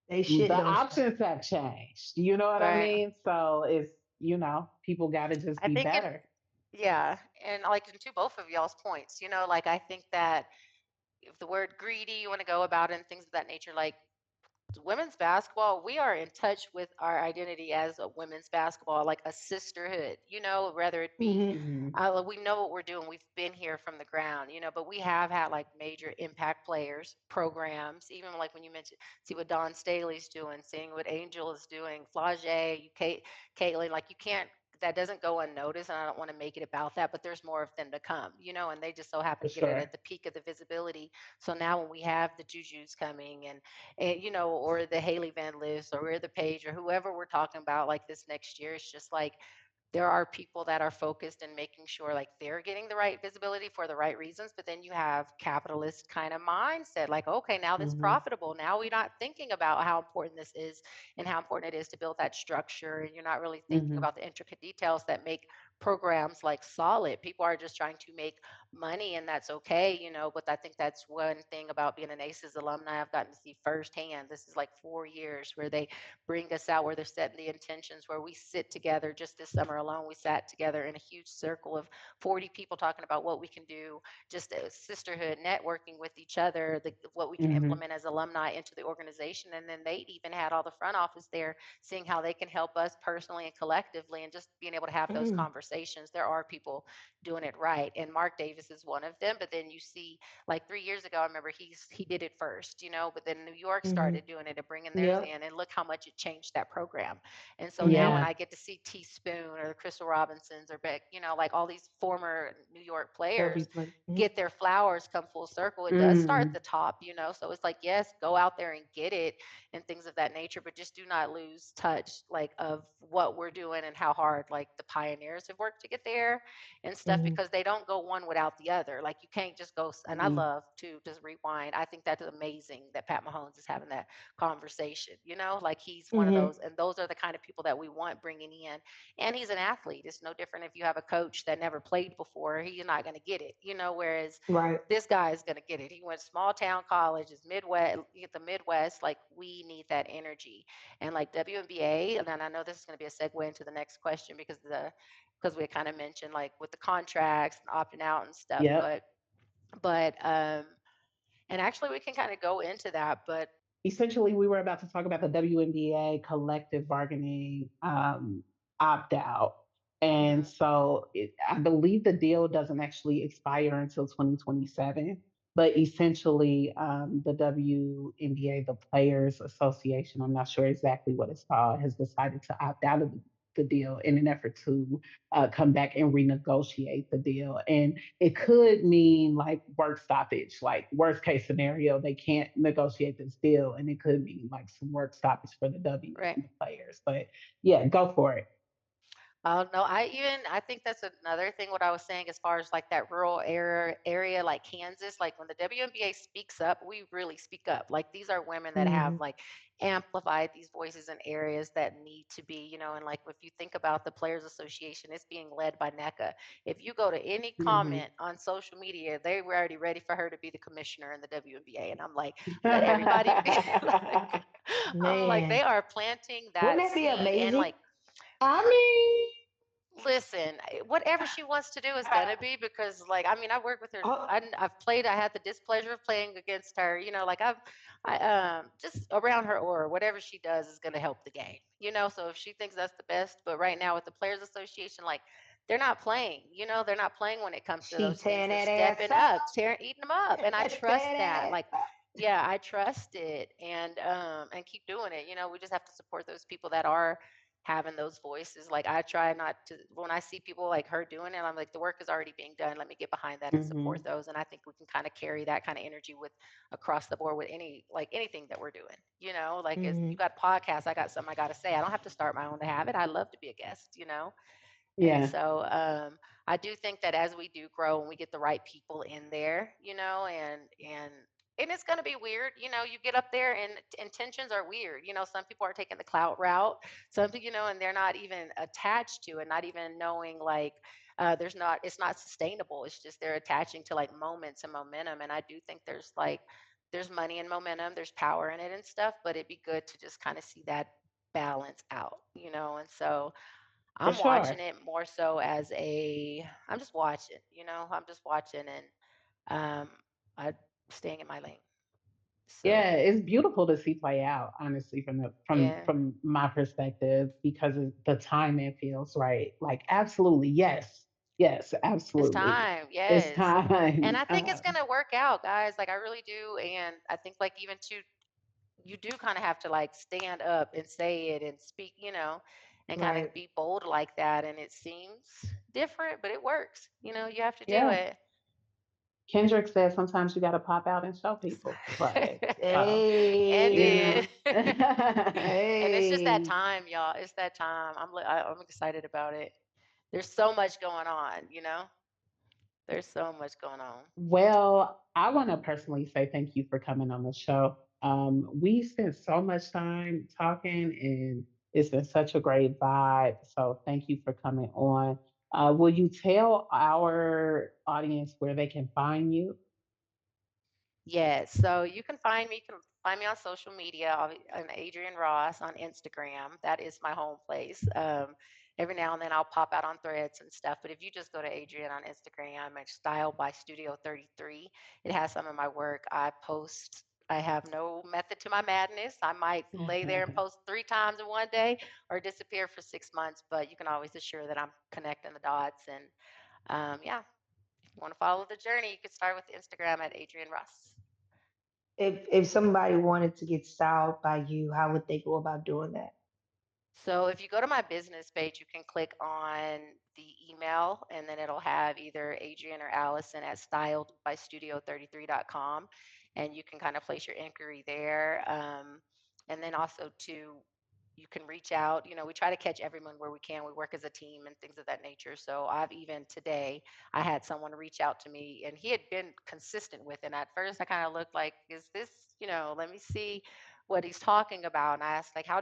They the shit don't change. options have changed. You know what I Right. mean? So people got to just I be think in better. yeah, and like to both of y'all's points, like I think that if the word greedy you want to go about and things of that nature, like women's basketball, we are in touch with our identity as a women's basketball, like a sisterhood, whether it be, Hmm. Hmm. we know what we're doing. We've been here from the ground, but we have had like major impact players, programs, even like when you mentioned, see what Don Staley's doing, seeing what Angel is doing, Flage, Caitlin, like you can't, that doesn't go unnoticed. And I don't want to make it about that, but there's more of them to come, and they just so happen For to get it sure. at the peak of the visibility. So now when we have the Juju's coming and or the Haley Van List or the Page or whoever we're talking about like this next year, it's just like there are people that are focused in making sure like they're getting the right visibility for the right reasons, but then you have capitalist kind of mindset like, okay, now this is Mhm. profitable, now we're not thinking about how important this is and how important it is to build that structure, and you're not really thinking Mhm. about the intricate details that make programs like solid. People are just trying to make money, and that's okay, but I think that's one thing about being an ACES alumni I've gotten to see firsthand. This is like 4 years where they bring us out, where they're setting the intentions, where we sit together. Just this summer alone, we sat together in a huge circle of 40 people talking about what we can do, just a sisterhood, networking with each other, what we can Mhm. implement as alumni into the organization. And then they even had all the front office there, seeing how they can help us personally and collectively, and just being able to have those Mm, conversations. There are people doing it right, and Mark Davis is one of them. But then you see, like 3 years ago, I remember he did it first, but then New York mhm. started doing it and bringing theirs Yep. in, and look how much it changed that program. And so now Mhm. when Yeah. I get to see Teaspoon or the Crystal Robinsons or Beck, like all these former New York They'll be players playing. Mhm. get their flowers come full circle, it does start at Mm. the top, so it's like, yes, go out there and get it and things of that nature, but just do not lose touch like of what we're doing and how hard like the pioneers have worked to get there and stuff, Mhm. because they don't go one without the other. Like you can't just go. And I Mm. love to just rewind. I think that's amazing that Pat Mahomes is having that conversation. Like he's one of Mhm. those, and those are the kind of people that we want bringing in. And he's an athlete. It's no different if you have a coach that never played before. He's not going to get it. Whereas Right. this guy is going to get it. He went small town college, is Midwest, the Midwest. Like we need that energy, and like WNBA. And then I know this is going to be a segue into the next question because we kind of mentioned like with the contracts and opting out and stuff, Yep. but and actually we can kind of go into that, but Essentially, we were about to talk about the WNBA collective bargaining opt out. And mhm, so I believe the deal doesn't actually expire until 2027. But essentially, the WNBA, the Players Association, I'm not sure exactly what it's called, has decided to opt out of the deal in an effort to come back and renegotiate the deal. And it could mean like work stoppage, like worst case scenario, they can't negotiate this deal, and it could mean like some work stoppage for the W right. and the players. But yeah, go for it. Oh no, I think that's another thing. What I was saying, as far as like that rural area like Kansas, like when the WNBA speaks up, we really speak up. Like these are women that have Mhm. like amplified these voices in areas that need to be, and like if you think about the Players Association, it's being led by NECA. If you go to any Hmm. comment on social media, they were already ready for her to be the commissioner in the WNBA, and I'm like, let everybody be like, I'm like, they Man, are planting wouldn't that that be seed, and amazing? like, I mean, listen, whatever she wants to do is I, gonna be, because like I mean I work with her. Oh, I've played. I had the displeasure of playing against her. Like I just around her aura. Whatever she does is gonna help the game. So if she thinks that's the best, but right now with the Players Association, like they're not playing. They're not playing when it comes to she those things. tearing They're that ass stepping up. up, tearing, eating them up, and I trust Tearing that. that Like. ass up. Yeah, I trust it, and keep doing it. We just have to support those people that are having those voices. Like I try not to, when I see people like her doing it, I'm like, the work is already being done. Let me get behind that and support mhm, those. And I think we can kind of carry that kind of energy with across the board with anything that we're doing. Like if you Mhm. got a podcast, I got something I got to say. I don't have to start my own to have it. I love to be a guest. And yeah, so I do think that as we do grow and we get the right people in there, and it's going to be weird. You get up there and intentions are weird. Some people are taking the clout route, some people, and they're not even attached to it, not even knowing like it's not sustainable. It's just they're attaching to like moments and momentum. And I do think there's money in momentum, there's power in it and stuff, but it'd be good to just kind of see that balance out. And so for I'm sure. watching it more so as I'm just watching, I'm just watching, and I'm staying in my lane. So, Yeah, it's beautiful to see play out, honestly, yeah, from my perspective, because the timing feels right. Like, absolutely, yes, yes, it's absolutely, time. it's Yes. And time. I think it's going to work out, guys. Like, I really do. And I think, like, even to, you do kind of have to, like, stand up and say it and speak, and kind of Right. be bold like that. And it seems different, but it works. You have to do Yeah, it. Kendrick said sometimes you got to pop out and show people. Like, so And you Hey. did. know, And it's just that Hey. time, y'all. It's that time. I'm excited about it. there's so much going on, you know? There's so much going on. Well, I want to personally say thank you for coming on the show. We spent so much time talking, and it's been such a great vibe. So thank you for coming on. Will you tell our audience where they can find you? Yes, so you can find me on social media, on Adrian Ross on Instagram. That is my home place. Every now and then I'll pop out on threads and stuff, but if you just go to Adrian on Instagram and Style by Studio 33, it has some of my work. I post. I have no method to my madness. I might lay there and post 3 times in one day or disappear for 6 months, but you can always assure that I'm connecting the dots. And yeah, if you want to follow the journey, you can start with Instagram at Adrian Ross. If somebody wanted to get styled by you, how would they go about doing that? So if you go to my business page, you can click on the email and then it'll have either Adrian or Allison at styledbystudio33.com. And you can kind of place your inquiry there. And then also to you can reach out. We try to catch everyone where we can. We work as a team and things of that nature. So I've even today, I had someone reach out to me and he had been consistent with it. And at first I kind of looked like, is this, let me see what he's talking about. And I asked, like, I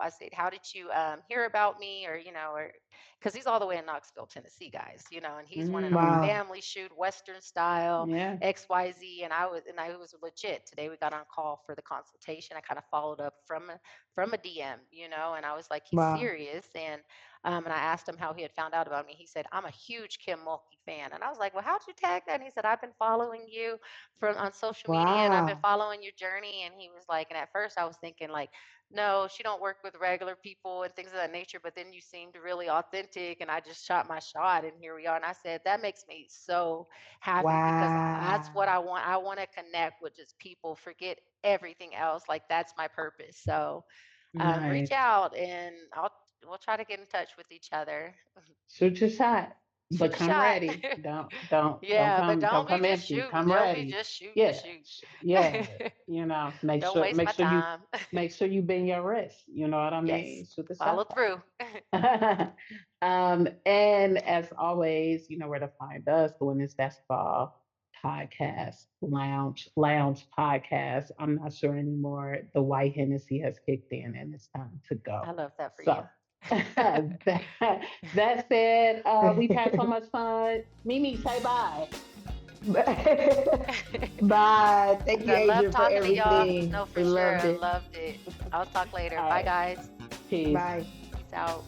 said, how did you hear about me? Or, or because he's all the way in Knoxville, Tennessee, guys, and he's wanting our Mm, Wow. family shoot, Western style, yeah. XYZ. And I was legit. Today we got on call for the consultation. I kind of followed up from a DM, and I was like, he's Wow. serious. And I asked him how he had found out about me. He said, I'm a huge Kim Mulkey fan. And I was like, well, how'd you tag that? And he said, I've been following you from on social media and I've been Wow. following your journey. And he was like, and at first I was thinking like, no, she don't work with regular people and things of that nature. But then you seemed really authentic and I just shot my shot and here we are. And I said, that makes me so happy because that's what Wow. I want. I want to connect with just people, forget everything else. Like that's my purpose. So reach Nice. out and we'll try to get in touch with each other. Shoot your shot, Shoot but your come shot. ready. Don't Yeah, but don't don't be come just empty. shooting. Come Don't be ready. just shooting to Yeah, shoot. yeah. Make Don't sure waste my you time. bend your wrist. You know what I Yes, mean? Shoot the follow shot. through. And as always, you know where to find us. The Women's Basketball Podcast Lounge podcast. I'm not sure anymore. The white Hennessy has kicked in, and it's time to I go. love that for you. So that said, we've had so much fun. Mimi, say bye. Bye. Thank you, I love Adrian, for talking to y'all. everything. No, We for sure. loved I it. loved it. I'll talk later. All Bye, right. guys. Peace. Bye. Peace out.